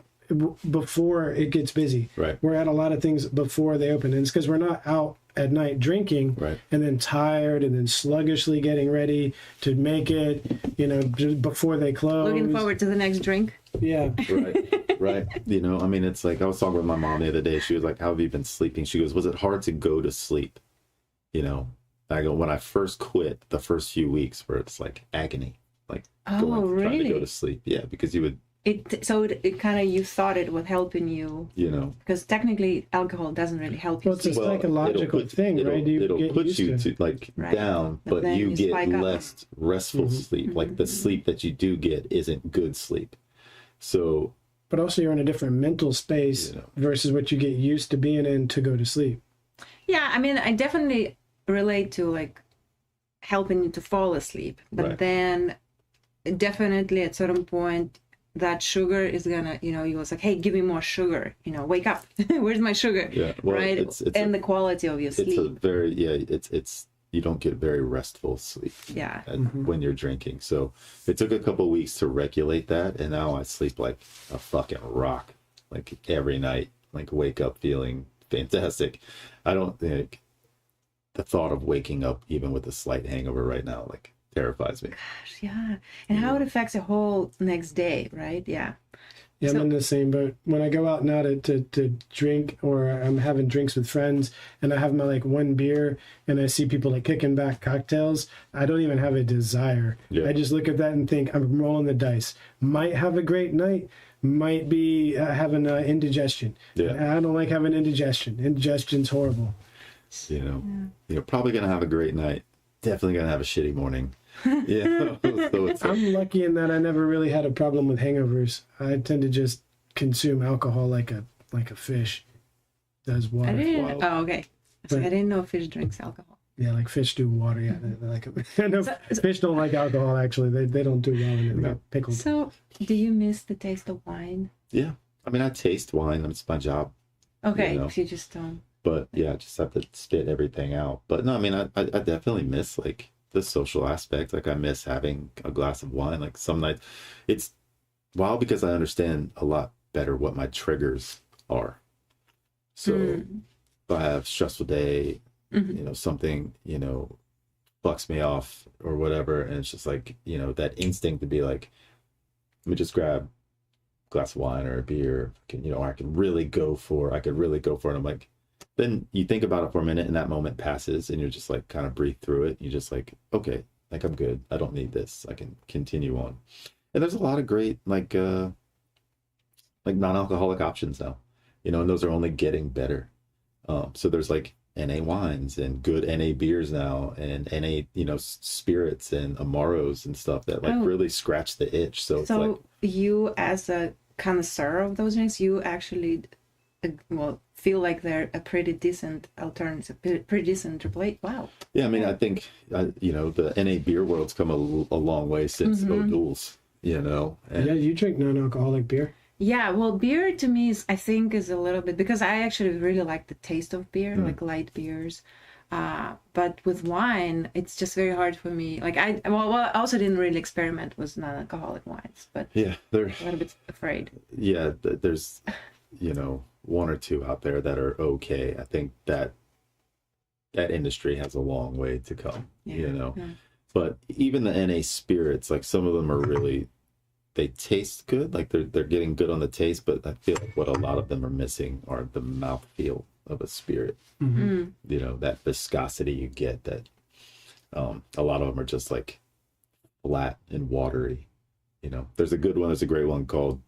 before it gets busy. Right. We're at a lot of things before they open, and it's because we're not out at night drinking, Right. and then tired, and then sluggishly getting ready to make it, you know, just before they close. Looking forward to the next drink. Yeah. Right. Right. You know, I mean, it's like, I was talking with my mom the other day. She was like, how have you been sleeping? She goes, was it hard to go to sleep? You know, I go, when I first quit, the first few weeks where it's like agony, like trying to go really? to sleep. Yeah. Because you would, It kind of, you thought it was helping you, you know, because technically alcohol doesn't really help you Well, it's a sleep. psychological thing, right? You It'll get put used you to. to like Right. down, But but then you you get spike up. less restful sleep. Like the sleep that you do get isn't good sleep. So But also, you're in a different mental space Yeah. versus what you get used to being in to go to sleep. Yeah, I mean, I definitely relate to like helping you to fall asleep, but Right. then definitely at certain point that sugar is gonna, you know, you was like, hey, give me more sugar, you know, wake up, where's my sugar? yeah, well, Right. it's And the quality of your it's a sleep. very it's you don't get very restful sleep Yeah. when you're drinking. So it took a couple of weeks to regulate that, and now I sleep like a fucking rock, like every night, like wake up feeling fantastic. I don't think the thought of waking up even with a slight hangover right now like terrifies me. Gosh, yeah. And how it affects the whole next day, right? Yeah. Yeah, So- I'm in the same boat. When I go out now to drink, or I'm having drinks with friends, and I have my like one beer, and I see people like kicking back cocktails, I don't even have a desire. Yeah. I just look at that and think, I'm rolling the dice. Might have a great night, might be having indigestion. Yeah. And I don't like having indigestion. Indigestion's horrible. You're probably gonna have a great night, definitely gonna have a shitty morning. Yeah. So it's like, I'm lucky in that I never really had a problem with hangovers. I tend to just consume alcohol like a fish does water. I didn't. Wow. Oh, okay. It's like, But- I didn't know fish drinks alcohol. Yeah, like fish do water. Yeah, they like it. I know fish don't like alcohol. Actually, they don't do well in it. They get pickled. So, do you miss the taste of wine? yeah. I mean, I taste wine. It's my job. Okay, You know. you just don't. But yeah, I just have to spit everything out. But no, I mean, I definitely miss like the social aspect. Like I miss having a glass of wine. Like some nights, it's wild because I understand a lot better what my triggers are. So if I have stressful day, you know, something, you know, bucks me off or whatever, and it's just like, you know, that instinct to be like, let me just grab a glass of wine or a beer, you know, I could really go for it. And I'm like, then you think about it for a minute and that moment passes and you're just like kind of breathe through it. You're just like, okay, like I'm good. I don't need this. I can continue on. And there's a lot of great like non-alcoholic options now, you know, and those are only getting better. So there's like NA wines and good NA beers now, and NA, you know, spirits and Amaros and stuff that like really scratch the itch. So it's like, you, as a connoisseur of those drinks, you actually, well, feel like they're a pretty decent alternative, pretty decent replace. Wow. yeah, I mean, I think, you know, the NA beer world's come a long way since O'Doul's, you know. And Yeah, you drink non-alcoholic beer. Yeah, well, beer to me is, I think, is a little bit, because I actually really like the taste of beer, like light beers. But with wine, it's just very hard for me. Like I also didn't really experiment with non-alcoholic wines, but yeah, they're, a little bit afraid. yeah, there's, you know, one or two out there that are okay. I think that industry has a long way to come, you know. Yeah. But even the NA spirits, like some of them are really, they taste good, like they're getting good on the taste, but I feel like what a lot of them are missing are the mouthfeel of a spirit. You know, that viscosity you get, that a lot of them are just like flat and watery. You know, there's a great one called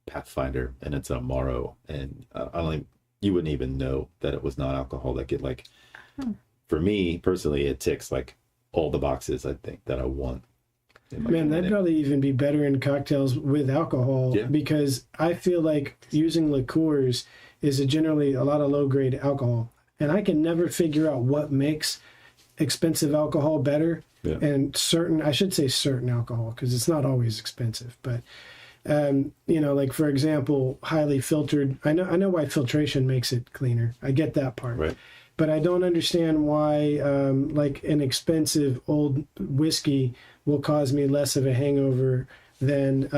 Pathfinder, and it's a Amaro, and I don't think you wouldn't even know that it was non-alcoholic. It like, for me personally, it ticks like all the boxes I think that I want. Man, that'd probably even be better in cocktails with alcohol, because I feel like using liqueurs is generally a lot of low-grade alcohol, and I can never figure out what makes expensive alcohol better. Yeah. And I should say certain alcohol, because it's not always expensive, but like for example, highly filtered. I know why filtration makes it cleaner. I get that part. Right. But I don't understand why like an expensive old whiskey will cause me less of a hangover than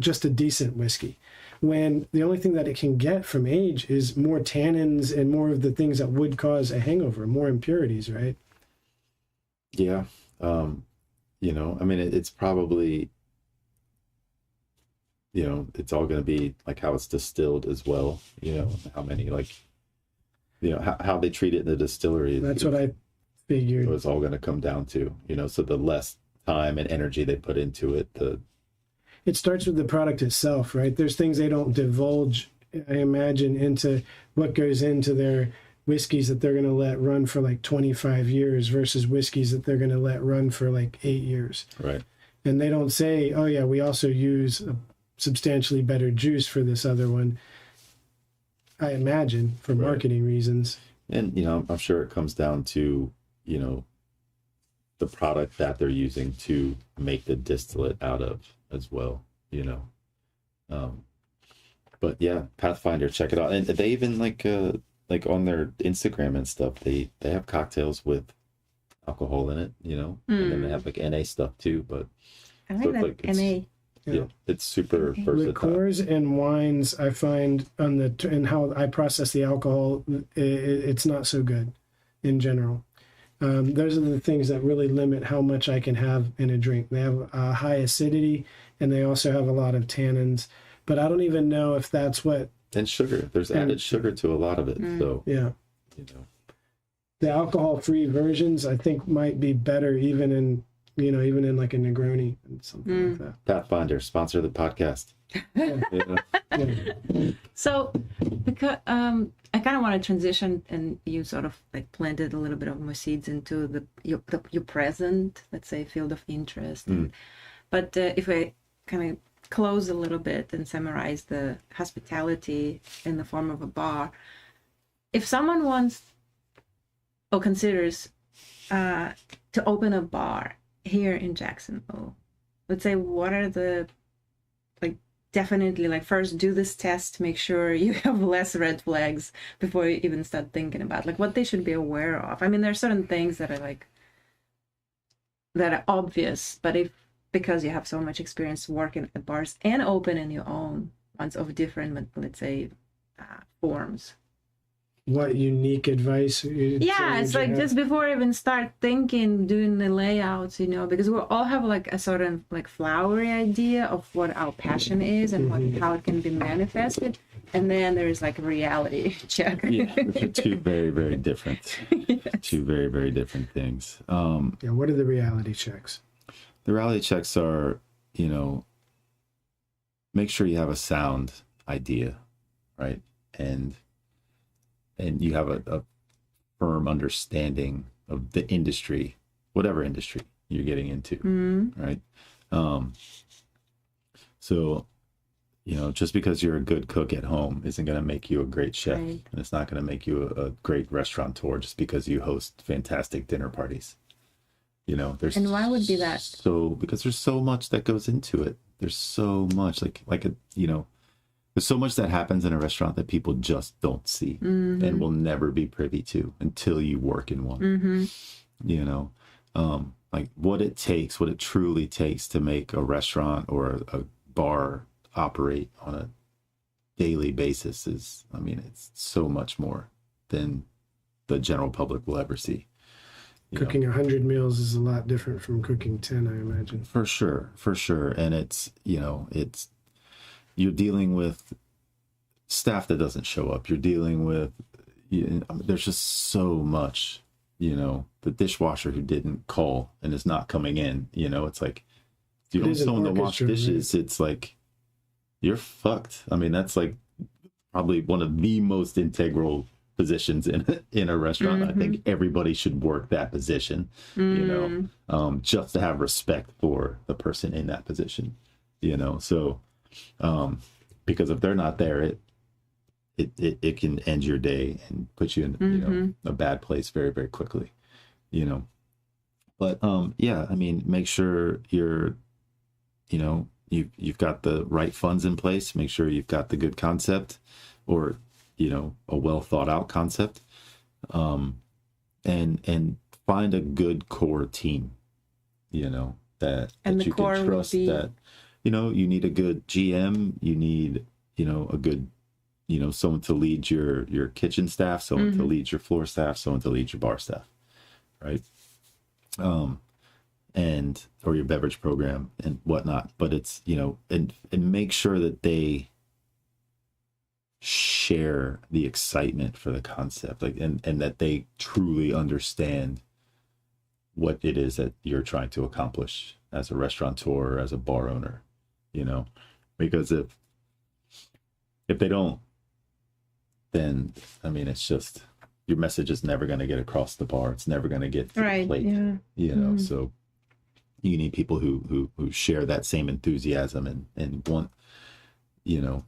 just a decent whiskey, when the only thing that it can get from age is more tannins and more of the things that would cause a hangover, more impurities, right? Yeah. I mean, it's probably, it's all going to be like how it's distilled as well, how many, like, how they treat it in the distillery. That's what I figured. It's all going to come down to, so the less time and energy they put into it, it starts with the product itself, right? There's things they don't divulge, I imagine, into what goes into their whiskeys that they're going to let run for like 25 years versus whiskeys that they're going to let run for like 8 years. Right. And they don't say, oh yeah, we also use a substantially better juice for this other one, I imagine, for marketing reasons. And, I'm sure it comes down to, the product that they're using to make the distillate out of as well, but yeah, Pathfinder, check it out. And they even like on their Instagram and stuff, they have cocktails with alcohol in it, and then they have like NA stuff too. But I like that NA. Yeah, it's super versatile. Liqueurs and wines, I find and how I process the alcohol, it's not so good in general. Those are the things that really limit how much I can have in a drink. They have high acidity, and they also have a lot of tannins. But I don't even know if that's what. And sugar. There's added sugar to a lot of it. So yeah, the alcohol-free versions I think might be better, even in like a Negroni and something like that. Pathfinder, sponsor the podcast. So, because I kind of want to transition, and you sort of like planted a little bit of my seeds into your present, let's say, field of interest. But if I kind of close a little bit and summarize the hospitality in the form of a bar, if someone wants or considers to open a bar here in Jacksonville, let's say, what are the definitely, like, first do this test, make sure you have less red flags before you even start thinking about like what they should be aware of. I mean, there are certain things that are obvious, but because you have so much experience working at bars and opening your own ones of different, let's say, forms. What unique advice? It's like just before I even start thinking, doing the layouts, because we all have like a sort of like flowery idea of what our passion is and how it can be manifested. And then there's like a reality check. Yeah, which are two very, very different, two very, very different things. What are the reality checks? The reality checks are, make sure you have a sound idea, right? And you have a firm understanding of the industry, whatever industry you're getting into, right? So, just because you're a good cook at home isn't going to make you a great chef, and it's not going to make you a great restaurateur just because you host fantastic dinner parties. There's and why would be that? Because there's so much that goes into it. There's so much there's so much that happens in a restaurant that people just don't see and will never be privy to until you work in one. Like what it truly takes to make a restaurant or a bar operate on a daily basis is, it's so much more than the general public will ever see. Cooking 100 meals is a lot different from cooking 10, I imagine. For sure. And it's, you're dealing with staff that doesn't show up. You're dealing with, there's just so much, the dishwasher who didn't call and is not coming in, it's like, you don't someone to wash dishes. Right? It's like, you're fucked. I mean, that's like probably one of the most integral positions in a restaurant. I think everybody should work that position, just to have respect for the person in that position, so because if they're not there, it can end your day and put you in a bad place very, very quickly, but yeah, I mean, make sure you're you've got the right funds in place, make sure you've got the good concept, or a well thought out concept, and find a good core team, that you can trust, that you need a good GM, you need a good someone to lead your kitchen staff, someone to lead your floor staff, someone to lead your bar staff, right? And or your beverage program and whatnot, but it's and make sure that they share the excitement for the concept, like and that they truly understand what it is that you're trying to accomplish as a restaurateur, as a bar owner, because if they don't, then I mean, it's just your message is never going to get across the bar, it's never going to get to the plate, so you need people who share that same enthusiasm and want,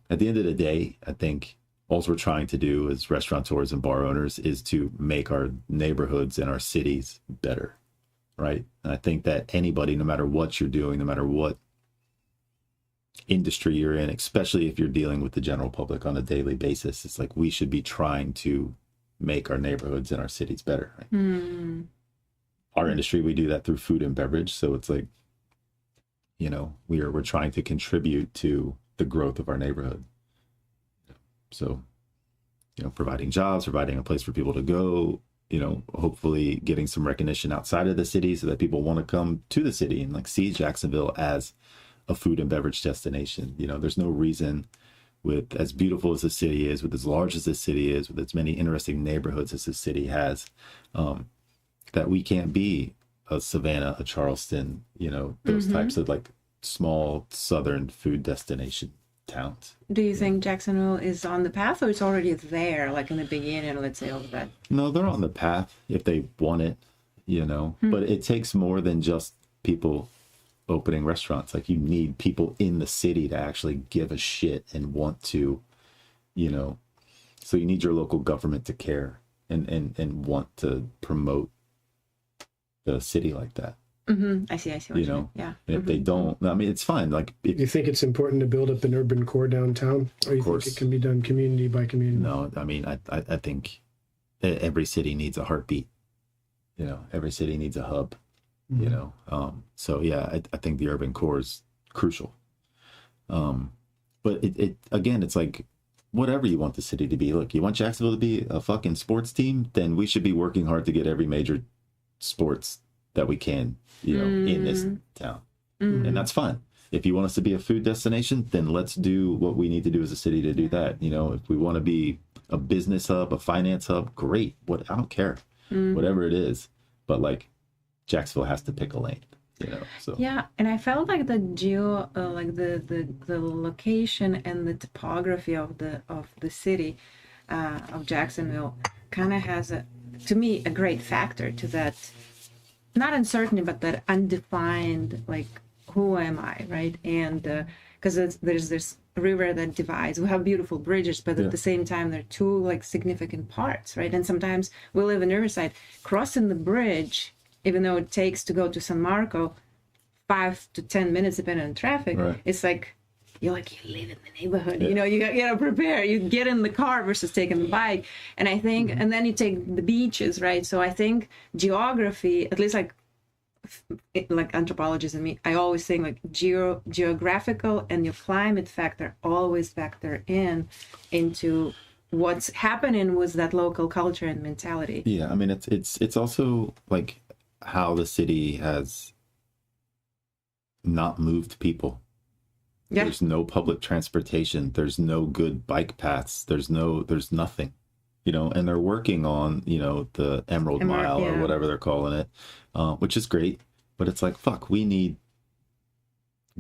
at the end of the day, I think all we're trying to do as restaurateurs and bar owners is to make our neighborhoods and our cities better, right? And I think that anybody, no matter what you're doing, no matter what industry you're in, especially if you're dealing with the general public on a daily basis, it's like we should be trying to make our neighborhoods and our cities better, right? Our industry, we do that through food and beverage, so it's like we're trying to contribute to the growth of our neighborhood, so providing jobs, providing a place for people to go, hopefully getting some recognition outside of the city so that people want to come to the city and like see Jacksonville as a food and beverage destination. There's no reason, with as beautiful as the city is, with as large as the city is, with as many interesting neighborhoods as the city has, that we can't be a Savannah, a Charleston, those types of like small southern food destination towns. Do you think Jacksonville is on the path, or it's already there, like in the beginning, let's say, of that? No, they're on the path if they want it, but it takes more than just people opening restaurants. Like, you need people in the city to actually give a shit and want to, so you need your local government to care and want to promote the city like that. I see what you mean. Yeah. If they don't, I mean, it's fine. Like, you think it's important to build up an urban core downtown, or you think it can be done community by community? No, I mean, I think every city needs a heartbeat. Every city needs a hub. So yeah, I think the urban core is crucial. But it again, it's like, whatever you want the city to be. Look, you want Jacksonville to be a fucking sports team, then we should be working hard to get every major sports that we can, in this town. And that's fine. If you want us to be a food destination, then let's do what we need to do as a city to do that. If we want to be a business hub, a finance hub, great. I don't care. Whatever it is. But like, Jacksonville has to pick a lane, so. Yeah, and I felt like the the location and the topography of the city of Jacksonville kind of has to me a great factor to that, not uncertainty, but that undefined, like, who am I, right? And because there's this river that divides. We have beautiful bridges, but at the same time, there are two like significant parts, right? And sometimes we live in Riverside, crossing the bridge, even though it takes to go to San Marco 5 to 10 minutes depending on traffic, right. It's like you live in the neighborhood, you gotta prepare. You get in the car versus taking the bike. And I think, and then you take the beaches, right? So I think geography, at least like anthropologists and me, I always think like geographical and your climate factor always factor into what's happening with that local culture and mentality. Yeah, I mean, it's also like how the city has not moved people. Yeah. There's no public transportation. There's no good bike paths. There's nothing, and they're working on, the Emerald Mile or whatever they're calling it, which is great. But it's like, fuck, we need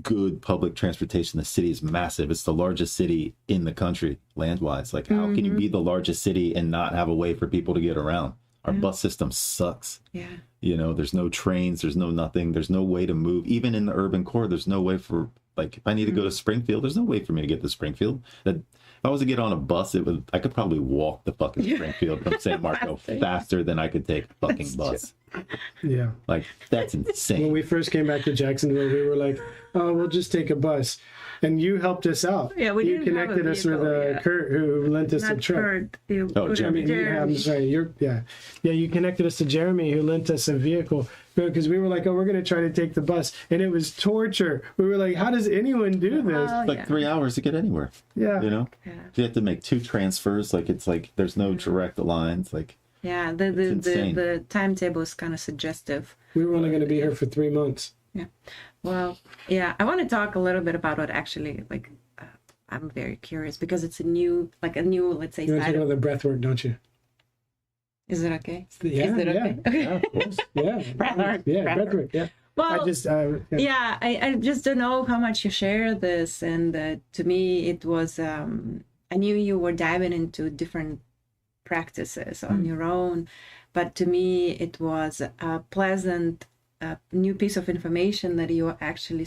good public transportation. The city is massive. It's the largest city in the country land-wise. Like, how can you be the largest city and not have a way for people to get around? Our bus system sucks. Yeah. You know, there's no trains, there's no nothing, there's no way to move. Even in the urban core, there's no way for, like, if I need to go to Springfield, there's no way for me to get to Springfield. That if I was to get on a bus, I could probably walk the fucking Springfield from San Marco faster than I could take a fucking bus. Yeah. Like, that's insane. When we first came back to Jacksonville, we were like, "Oh, we'll just take a bus," and you helped us out. Yeah, we you didn't have connected a us with vehicle, yeah. Kurt, who lent us a Not truck. Kurt. Oh, I Jeremy. mean, I'm sorry. Yeah. You connected us to Jeremy, who lent us a vehicle because we were like, "Oh, we're going to try to take the bus," and it was torture. We were like, "How does anyone do this?" Oh, Like 3 hours to get anywhere. Yeah. You know, Yeah. you have to make 2 transfers. Like, it's like there's no direct lines. Like, Yeah, insane. the timetable is kind of suggestive. We were only going to be here for 3 months. Yeah. Well, yeah, I want to talk a little bit about what actually, like, I'm very curious because it's a new, let's say, You want to side talk of, about the breath work, don't you? is it okay? Yeah, Is it okay? Okay. yeah, of course. Yeah. Breathwork, Yeah, breathwork. breath work. Yeah. Well, I just, yeah, I just don't know how much you share this. And to me, it was, I knew you were diving into different practices on your own. But to me, it was a pleasant new piece of information that you actually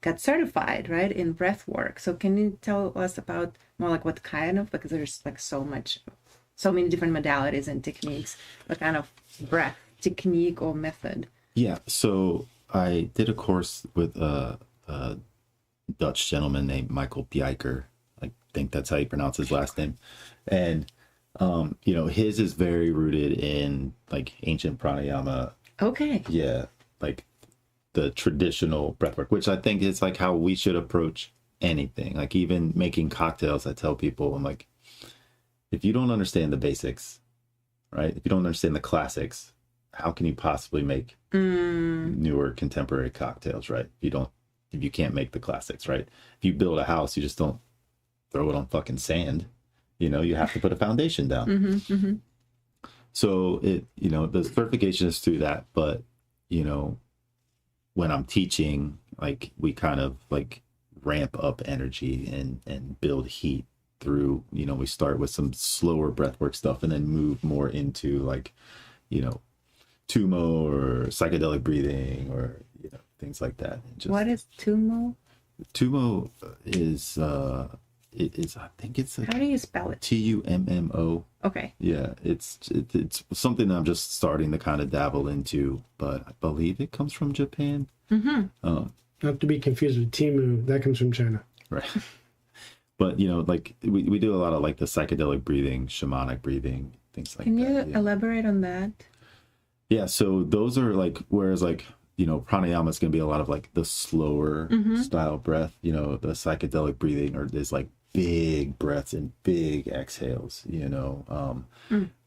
got certified, right, in breath work. So can you tell us about more like what kind of, because there's like so many different modalities and techniques, what kind of breath technique or method? Yeah, so I did a course with a Dutch gentleman named Michael Bjeiker. I think that's how you pronounce his last name. And, you know, his is very rooted in like ancient pranayama. Okay. Yeah, like the traditional breathwork, which I think is like how we should approach anything. Like even making cocktails, I tell people, I'm like, if you don't understand the basics, right? If you don't understand the classics, how can you possibly make newer contemporary cocktails, right? If you can't make the classics, right? If you build a house, you just don't throw it on fucking sand. You know, you have to put a foundation down. So it, you know, the certification is through that, but you know, when I'm teaching, like we kind of like ramp up energy and build heat through, you know, we start with some slower breathwork stuff and then move more into like, you know, tumo or psychedelic breathing or, you know, things like that. Just, What is tumo? tumo is I think it's How do you spell it? TUMMO. Okay. Yeah, it's something that I'm just starting to kind of dabble into, but I believe it comes from Japan. not to be confused with Timu. That comes from China. Right. But, you know, like we do a lot of like the psychedelic breathing, shamanic breathing, things like Can that. you Yeah. elaborate on that? Yeah, so those are like, whereas like, you know, pranayama is going to be a lot of like the slower style breath, you know, the psychedelic breathing or there's like big breaths and big exhales, you know,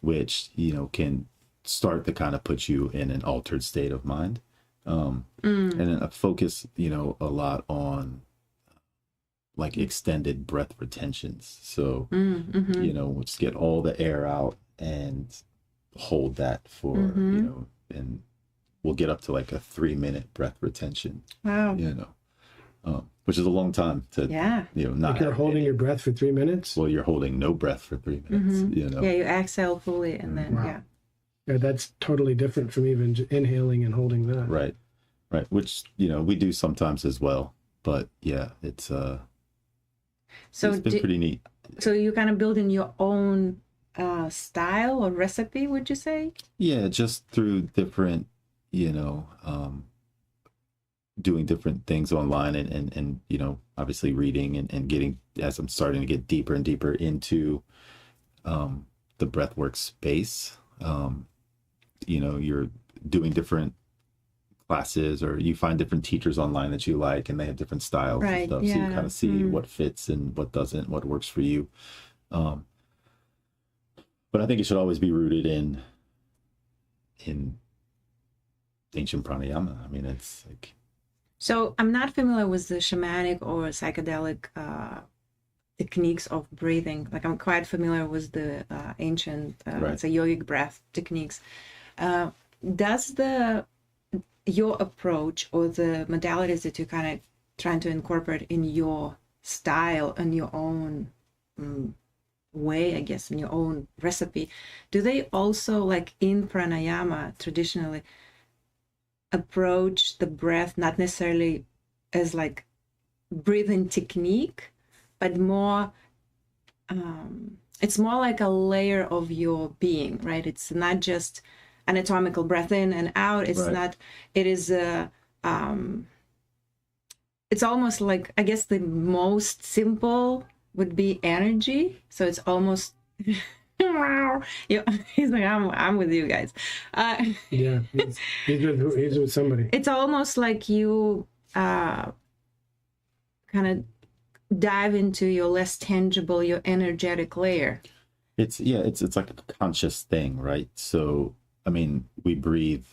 which, you know, can start to kind of put you in an altered state of mind. And then I focus, you know, a lot on like extended breath retentions. So, you know, we'll just get all the air out and hold that for, you know, and we'll get up to like a 3-minute breath retention, Wow. you know, which is a long time to, you know, not Like you're have holding any- your breath for 3 minutes. well, you're holding no breath for 3 minutes, you know. Yeah, you exhale fully and then, Wow. yeah. Yeah, that's totally different from even inhaling and holding that. Right. Which, you know, we do sometimes as well, but yeah, it's So, been pretty neat. so you kind of building your own style or recipe, would you say? Yeah, just through different, you know, doing different things online and you know, obviously reading and getting, as I'm starting to get deeper and deeper into the breathwork space, you know, you're doing different classes or you find different teachers online that you like and they have different styles and Right, stuff. So you yeah. kind of see what fits and what doesn't, what works for you. But I think it should always be rooted in ancient pranayama. I mean, it's like, So I'm not familiar with the shamanic or psychedelic techniques of breathing. Like I'm quite familiar with the ancient, let's say, yogic breath techniques. Does your approach or the modalities that you kind of trying to incorporate in your style and your own way, I guess, in your own recipe, do they also, like in pranayama traditionally, approach the breath not necessarily as like breathing technique, but more it's more like a layer of your being, right? It's not just anatomical breath in and out. It's Right. not, it is it's almost like, I guess the most simple would be energy. So it's almost he's like, I'm with you guys. Yeah, he's with somebody. It's almost like you kind of dive into your less tangible, your energetic layer. It's like a conscious thing, right? So I mean, we breathe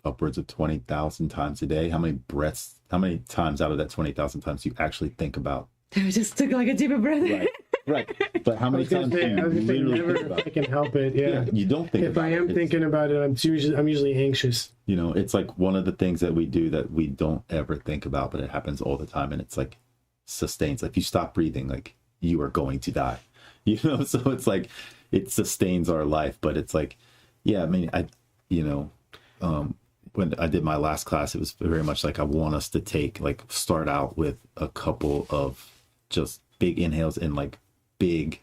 upwards of 20,000 times a day. How many times out of that 20,000 times do you actually think about? I just took like a deeper breath. Right. But how many times do you literally never think about if I can help it. Yeah. You don't think If about I am it. thinking about it, I'm usually anxious. You know, it's like one of the things that we do that we don't ever think about, but it happens all the time. And it's like sustains. Like, you stop breathing, like, you are going to die. You know, so it's like it sustains our life. But it's like, yeah, I mean, when I did my last class, it was very much like I want us to start out with a couple of just big inhales and like big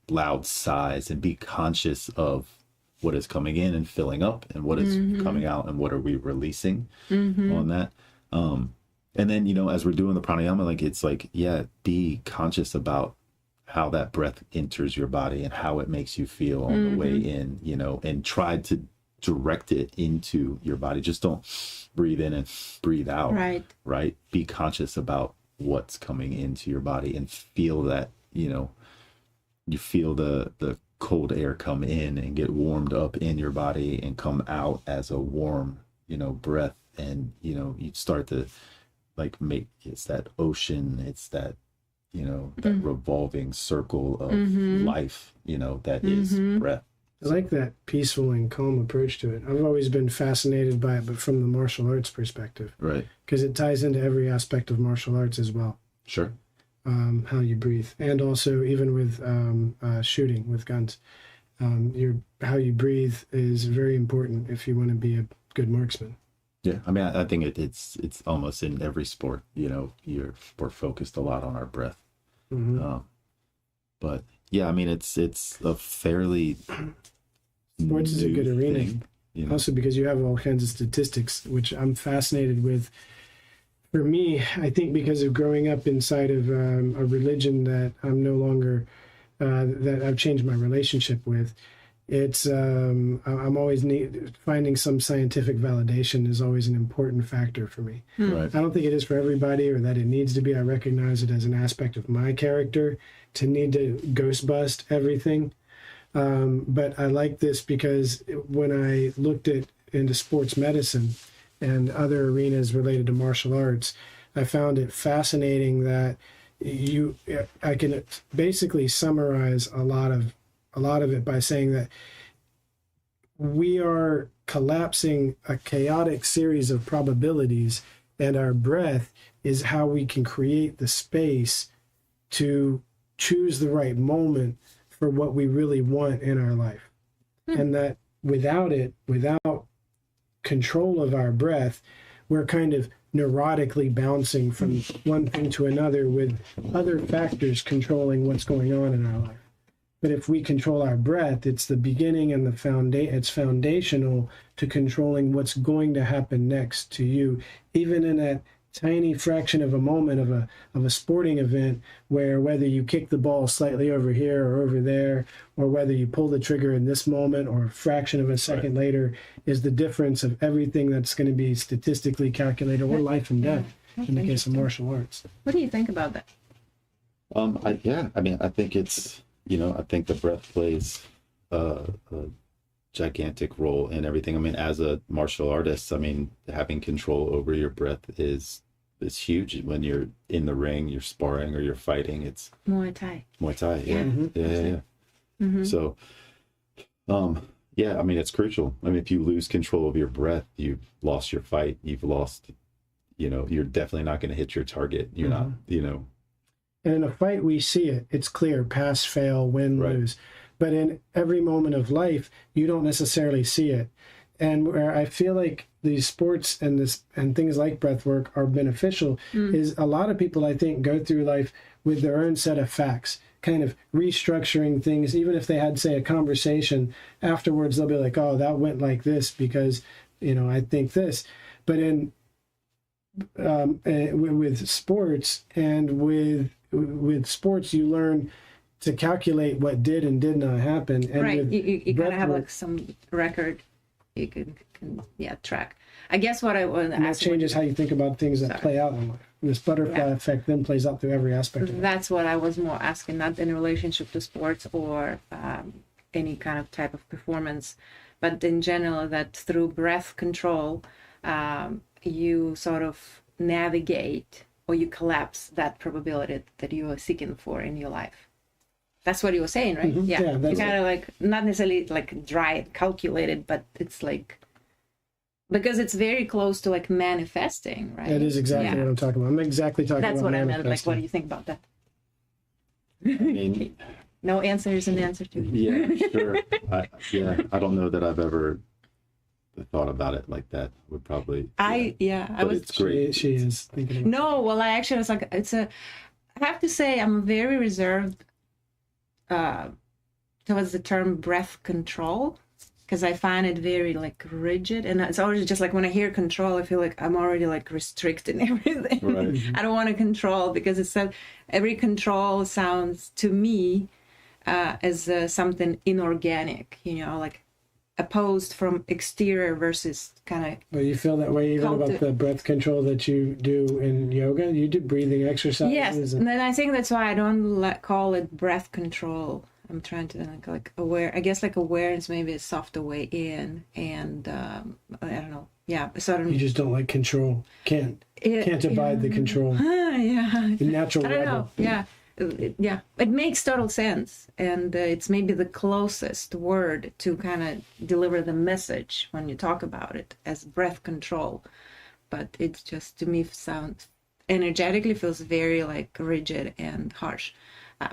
loud sighs, and be conscious of what is coming in and filling up, and what is coming out, and what are we releasing on that. And then, you know, as we're doing the pranayama, like, it's like, yeah, be conscious about how that breath enters your body and how it makes you feel on the way in, you know, and try to direct it into your body. Just don't breathe in and breathe out. Right. Be conscious about what's coming into your body, and feel that, you know, you feel the cold air come in and get warmed up in your body and come out as a warm, you know, breath. And, you know, you start to like it's that ocean, it's that, you know, that revolving circle of life, you know, that is breath. I like that peaceful and calm approach to it. I've always been fascinated by it, but from the martial arts perspective. Right. Because it ties into every aspect of martial arts as well. Sure. How you breathe. And also even with shooting with guns. How you breathe is very important if you want to be a good marksman. Yeah. I mean, I think it's almost in every sport, you know, we're focused a lot on our breath. But yeah, I mean, it's a fairly sports is a good arena thing, you know? Also because you have all kinds of statistics, which I'm fascinated with. For me, I think because of growing up inside of a religion that I'm no longer that I've changed my relationship with, it's I'm always finding some scientific validation is always an important factor for me. Right. I don't think it is for everybody, or that it needs to be. I recognize it as an aspect of my character to need to ghost bust everything. But I like this because when I looked into sports medicine and other arenas related to martial arts, I found it fascinating that I can basically summarize a lot of it by saying that we are collapsing a chaotic series of probabilities, and our breath is how we can create the space to choose the right moment for what we really want in our life. And that without control of our breath, we're kind of neurotically bouncing from one thing to another, with other factors controlling what's going on in our life. But if we control our breath, it's the beginning and it's foundational to controlling what's going to happen next to you, even in that tiny fraction of a moment of a sporting event, where whether you kick the ball slightly over here or over there, or whether you pull the trigger in this moment or a fraction of a second later, is the difference of everything that's going to be statistically calculated, or life and death in the case of martial arts. What do you think about that? I mean, I think it's, you know, I think the breath plays a gigantic role in everything. I mean, as a martial artist, I mean, having control over your breath is huge. When you're in the ring, you're sparring or you're fighting, it's Muay Thai. Yeah. So, yeah, I mean, it's crucial. I mean, if you lose control of your breath, you've lost your fight. You've lost, you know, you're definitely not going to hit your target. You're not, you know. And in a fight, we see it. It's clear, pass, fail, win, Right. lose. But in every moment of life, you don't necessarily see it. And where I feel like these sports and things like breath work are beneficial is a lot of people, I think, go through life with their own set of facts, kind of restructuring things. Even if they had, say, a conversation afterwards, they'll be like, oh, that went like this because, you know, I think this. But in with sports and with sports, you learn to calculate what did and did not happen. And Right. with You kind breath of have work, like some record you can track. I guess what I was and that asking, changes how you think about things that Sorry. play out in life. This butterfly effect then plays out through every aspect of it. that's what I was more asking, not in relationship to sports or any kind of type of performance, but in general, that through breath control, you sort of navigate or you collapse that probability that you are seeking for in your life. That's what you were saying, right? Yeah, You that's kind of like, not necessarily like dry, calculated, but it's like, because it's very close to like manifesting, right? That is exactly what I'm talking about. I'm exactly talking That's about what I meant. Like, what manifesting. do you think about that? I mean, No answer is an answer to. yeah, sure. I don't know that I've ever thought about it like that. Would probably. I But was. it's great. She is thinking about No, well, I actually was like, I have to say, I'm very reserved towards the term breath control, because I find it very like rigid, and it's always just like when I hear control, I feel like I'm already like restricting everything. Right. I don't want to control, because it's so, every control sounds to me as something inorganic, you know, like opposed from exterior versus kind of. But you feel that way even about the breath control that you do in yoga? You do breathing exercises? Yes, and then I think that's why I don't call it breath control. I'm trying to like aware. I guess like awareness, maybe a softer way in, and I don't know. Yeah, sort of. You just don't like control. Can't abide the control. Yeah. The natural I don't rebel. know. Yeah. Yeah, it makes total sense, and it's maybe the closest word to kind of deliver the message when you talk about it as breath control. But it's just, to me, sounds energetically feels very like rigid and harsh.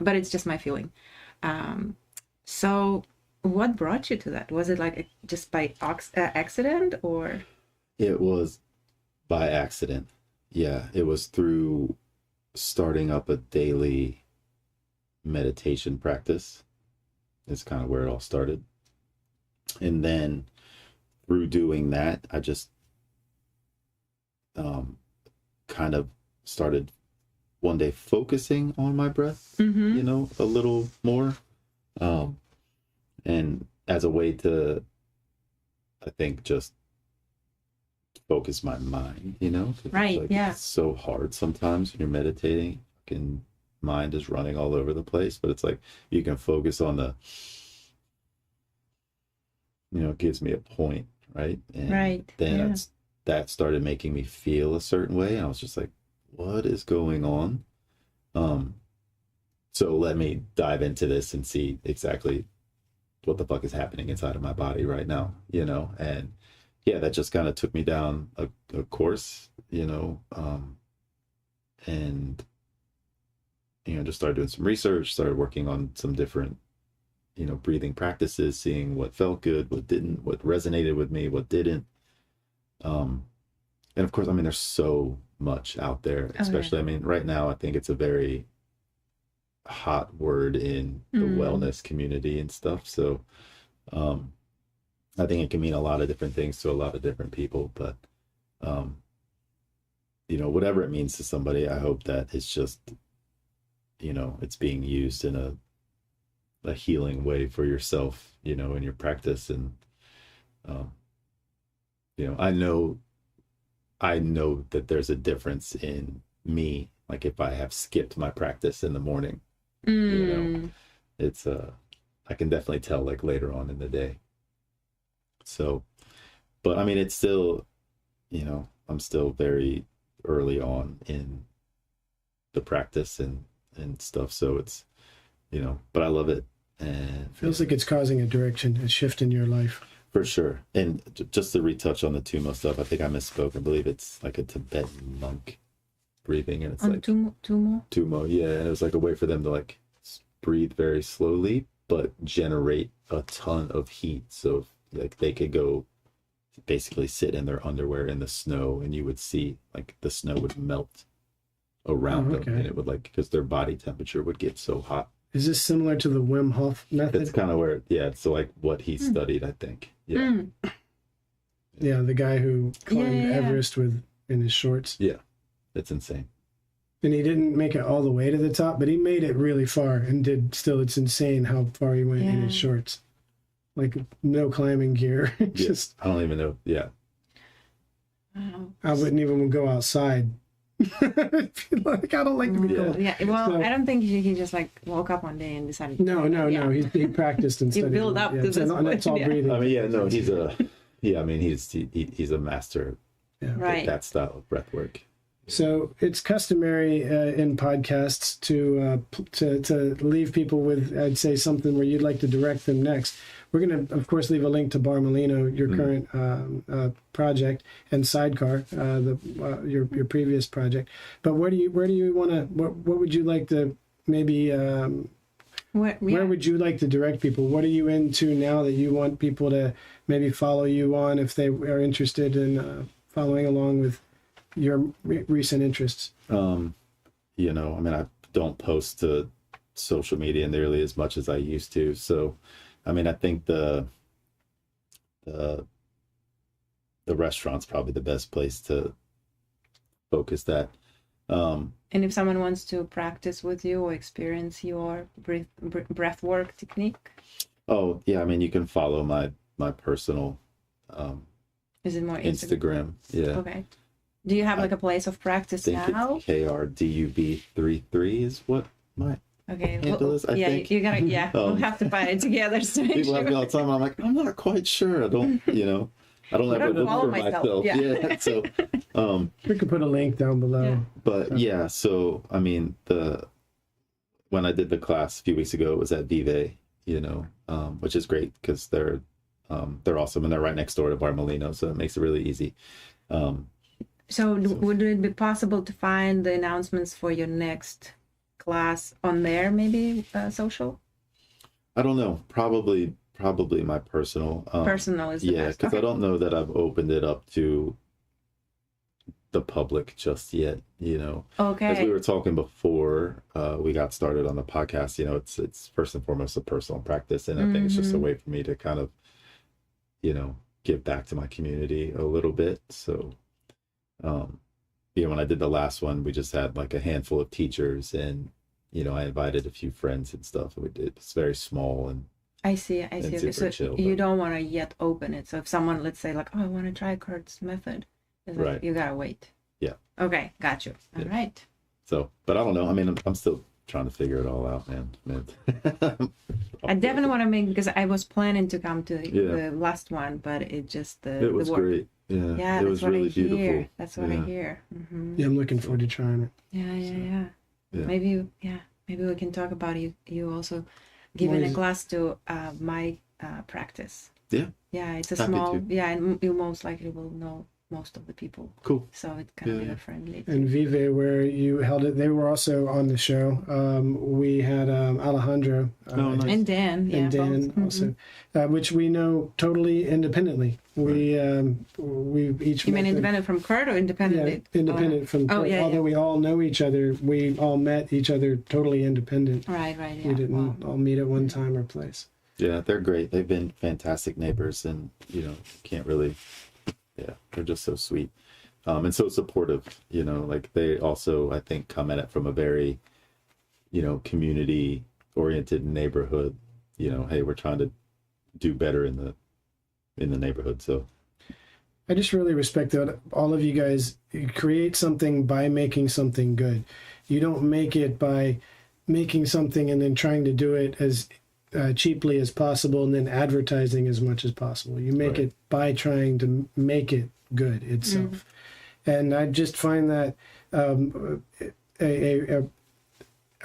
But it's just my feeling. So what brought you to that? Was it like just by accident, or? It was by accident. Yeah, it was through starting up a daily meditation practice. Is kind of where it all started. And then through doing that, I just kind of started one day focusing on my breath, Mm-hmm. you know, a little more. And as a way to, I think, just focus my mind, you know? 'Cause Right, like, yeah. It's so hard sometimes when you're meditating. Fucking mind is running all over the place, but it's like you can focus on the, you know, it gives me a point, right? And Right, then yeah. that started making me feel a certain way. And I was just like, what is going on? So let me dive into this and see exactly what the fuck is happening inside of my body right now, you know? And yeah, that just kind of took me down a course, you know, and, you know, just started doing some research, started working on some different, you know, breathing practices, seeing what felt good, what didn't, what resonated with me, what didn't. And of course, I mean, there's so much out there, especially, I mean, right now, I think it's a very hot word in the wellness community and stuff. So, I think it can mean a lot of different things to a lot of different people, but, you know, whatever it means to somebody, I hope that it's just, you know, it's being used in a healing way for yourself, you know, in your practice. And, you know, I know that there's a difference in me. Like if I have skipped my practice in the morning, you know, it's, I can definitely tell like later on in the day. So, but I mean, it's still, you know, I'm still very early on in the practice and stuff. So it's, you know, but I love it. And Feels like it's causing a direction, a shift in your life. For sure. And just to retouch on the Tumo stuff, I think I misspoke. I believe it's like a Tibetan monk breathing, and it's On like Tumo? Tumo, yeah. And it was like a way for them to like breathe very slowly, but generate a ton of heat. So like they could go basically sit in their underwear in the snow, and you would see like the snow would melt around them, and it would like, because their body temperature would get so hot. Is this similar to the Wim Hof method? It's kind of where, yeah, so like what he studied, I think. Yeah. Yeah, the guy who climbed Everest in his shorts. Yeah, it's insane. And he didn't make it all the way to the top, but he made it really far and it's insane how far he went in his shorts. Like no climbing gear. Just I don't even know. Yeah. Wow. I wouldn't even go outside. Like I don't like to be cold. Yeah, well, so, I don't think he just like woke up one day and decided. No. He practiced and studied. He built up to this and point. it's all breathing. I mean, he's a master at that style of breath work. So it's customary in podcasts to leave people with, I'd say, something where you'd like to direct them next. We're going to, of course, leave a link to Bar Molino, your current project, and Sidecar, your previous project. But where do you want to? What would you like to maybe? Where would you like to direct people? What are you into now that you want people to maybe follow you on if they are interested in following along with your recent interests? I mean, I don't post to social media nearly as much as I used to. So, I mean, I think the restaurant's probably the best place to focus that. And if someone wants to practice with you or experience your breath work technique? Oh, yeah. I mean, you can follow my personal Is it more Instagram? Yeah. Okay. Do you have like a place of practice now? It's KRDUB33 is what my handle is, I think. You gotta, we'll have to find it together. People have me all the time, and I'm like, I'm not quite sure. I don't ever look for myself. Yeah. So, we could put a link down below. Yeah. But yeah, so I mean, when I did the class a few weeks ago, it was at Vive, which is great because they're awesome and they're right next door to Bar Molino, so it makes it really easy. So would it be possible to find the announcements for your next class on there, maybe social? I don't know. Probably my personal. Personal is the best. Because I don't know that I've opened it up to the public just yet. Okay. As we were talking before we got started on the podcast, it's first and foremost a personal practice, and I think it's just a way for me to kind of, give back to my community a little bit. So. When I did the last one, we just had like a handful of teachers, and I invited a few friends and stuff. It's very small and I see. Okay. So chill, you don't want to yet open it. So if someone, let's say, like, oh, I want to try Kurt's method, it's like, you gotta wait. Yeah. Okay, got you. All right. So, but I don't know. I mean, I'm still trying to figure it all out, man. I definitely want to make, because I was planning to come to the last one, but it just it was the work. Great. Yeah, it was what really I hear. beautiful. That's what I hear. Mm-hmm. Yeah, I'm looking forward to trying it. Yeah. Maybe we can talk about you also giving a class to my practice. Yeah. Yeah, it's a Happy small. to. Yeah, and you most likely will know most of the people. Cool. So it can be friendly. And Vive, where you held it, they were also on the show. We had Alejandro nice. And Dan. Yeah, and Dan both. also, which we know totally independently. We each. You mean independent from Kurt or independent? Yeah, independent from Kurt. Although we all know each other, we all met each other totally independent. Right. Yeah. We didn't all meet at one time or place. Yeah, they're great. They've been fantastic neighbors, and can't really. Yeah, they're just so sweet, and so supportive. Like they also, I think, come at it from a very, community-oriented neighborhood. Hey, we're trying to do better in the neighborhood. So, I just really respect that all of you guys create something by making something good. You don't make it by making something and then trying to do it as cheaply as possible and then advertising as much as possible. You make it by trying to make it good itself. And I just find that a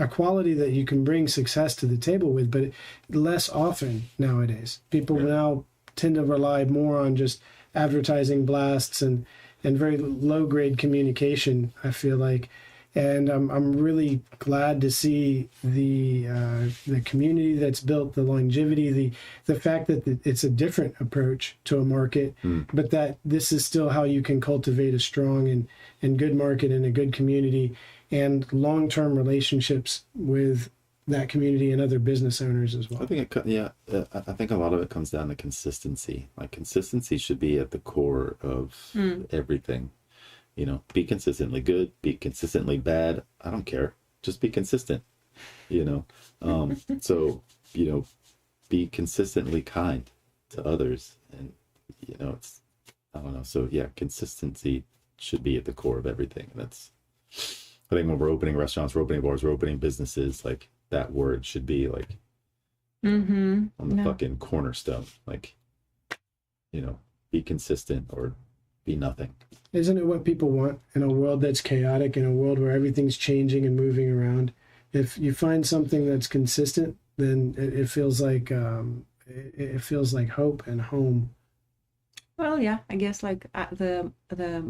quality that you can bring success to the table with, but less often nowadays. People now tend to rely more on just advertising blasts and very low grade communication, I feel like. And I'm really glad to see the community that's built, the longevity, the fact that it's a different approach to a market, but that this is still how you can cultivate a strong and good market and a good community and long-term relationships with that community and other business owners as well. I think I think a lot of it comes down to consistency. Like consistency should be at the core of everything. You know, be consistently good, be consistently bad. I don't care. Just be consistent. You know, so you know, be consistently kind to others, and you know, it's I don't know. So yeah, consistency should be at the core of everything. That's I think when we're opening restaurants, we're opening bars, we're opening businesses, like that word should be like on the fucking cornerstone. Like, you know, be consistent or be nothing. Isn't it what people want in a world that's chaotic, in a world where everything's changing and moving around? If you find something that's consistent, then it feels like hope and home. Well, yeah, I guess like the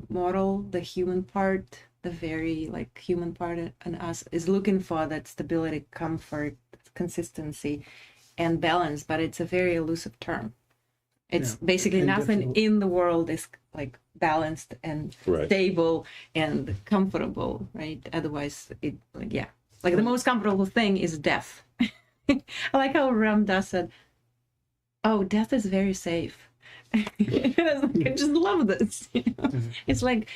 model, the human part, the very like human part in us is looking for that stability, comfort, consistency, and balance. But it's a very elusive term. It's basically nothing difficult. In the world is like balanced and stable and comfortable, right? Otherwise, it like the most comfortable thing is death. I like how Ram Dass said, "Oh, death is very safe." I just love this. You know? It's like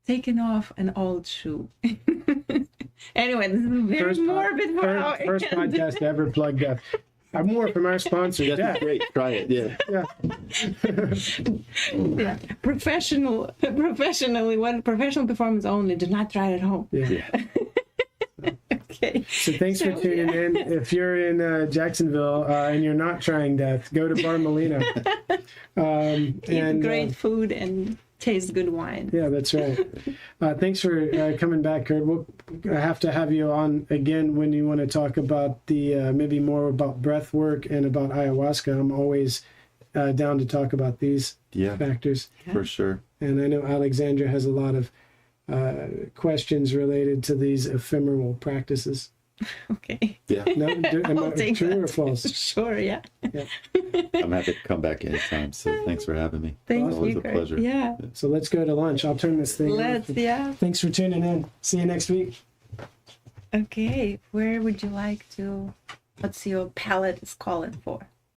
taking off an old shoe. Anyway, this is very morbid. First podcast to ever plug death. I'm more from our sponsor. That's great. Try it. Yeah. Yeah. Professional performance only. Do not try it at home. Yeah. Okay. So thanks for tuning in. If you're in Jacksonville and you're not trying death, go to Bar Molino. Eat great food and taste good wine. Yeah, that's right. Thanks for coming back, Kurt. We'll have to have you on again when you want to talk about the maybe more about breath work and about ayahuasca. I'm always down to talk about these factors. For sure. And I know Alexandra has a lot of questions related to these ephemeral practices. Okay. Yeah. No, am I true or false? Sure, yeah. I'm happy to come back anytime. So thanks for having me. Thanks, it's always a pleasure. Yeah. So let's go to lunch. I'll turn this thing off. Thanks for tuning in. See you next week. Okay. Where would you like to? What's your palate is calling for?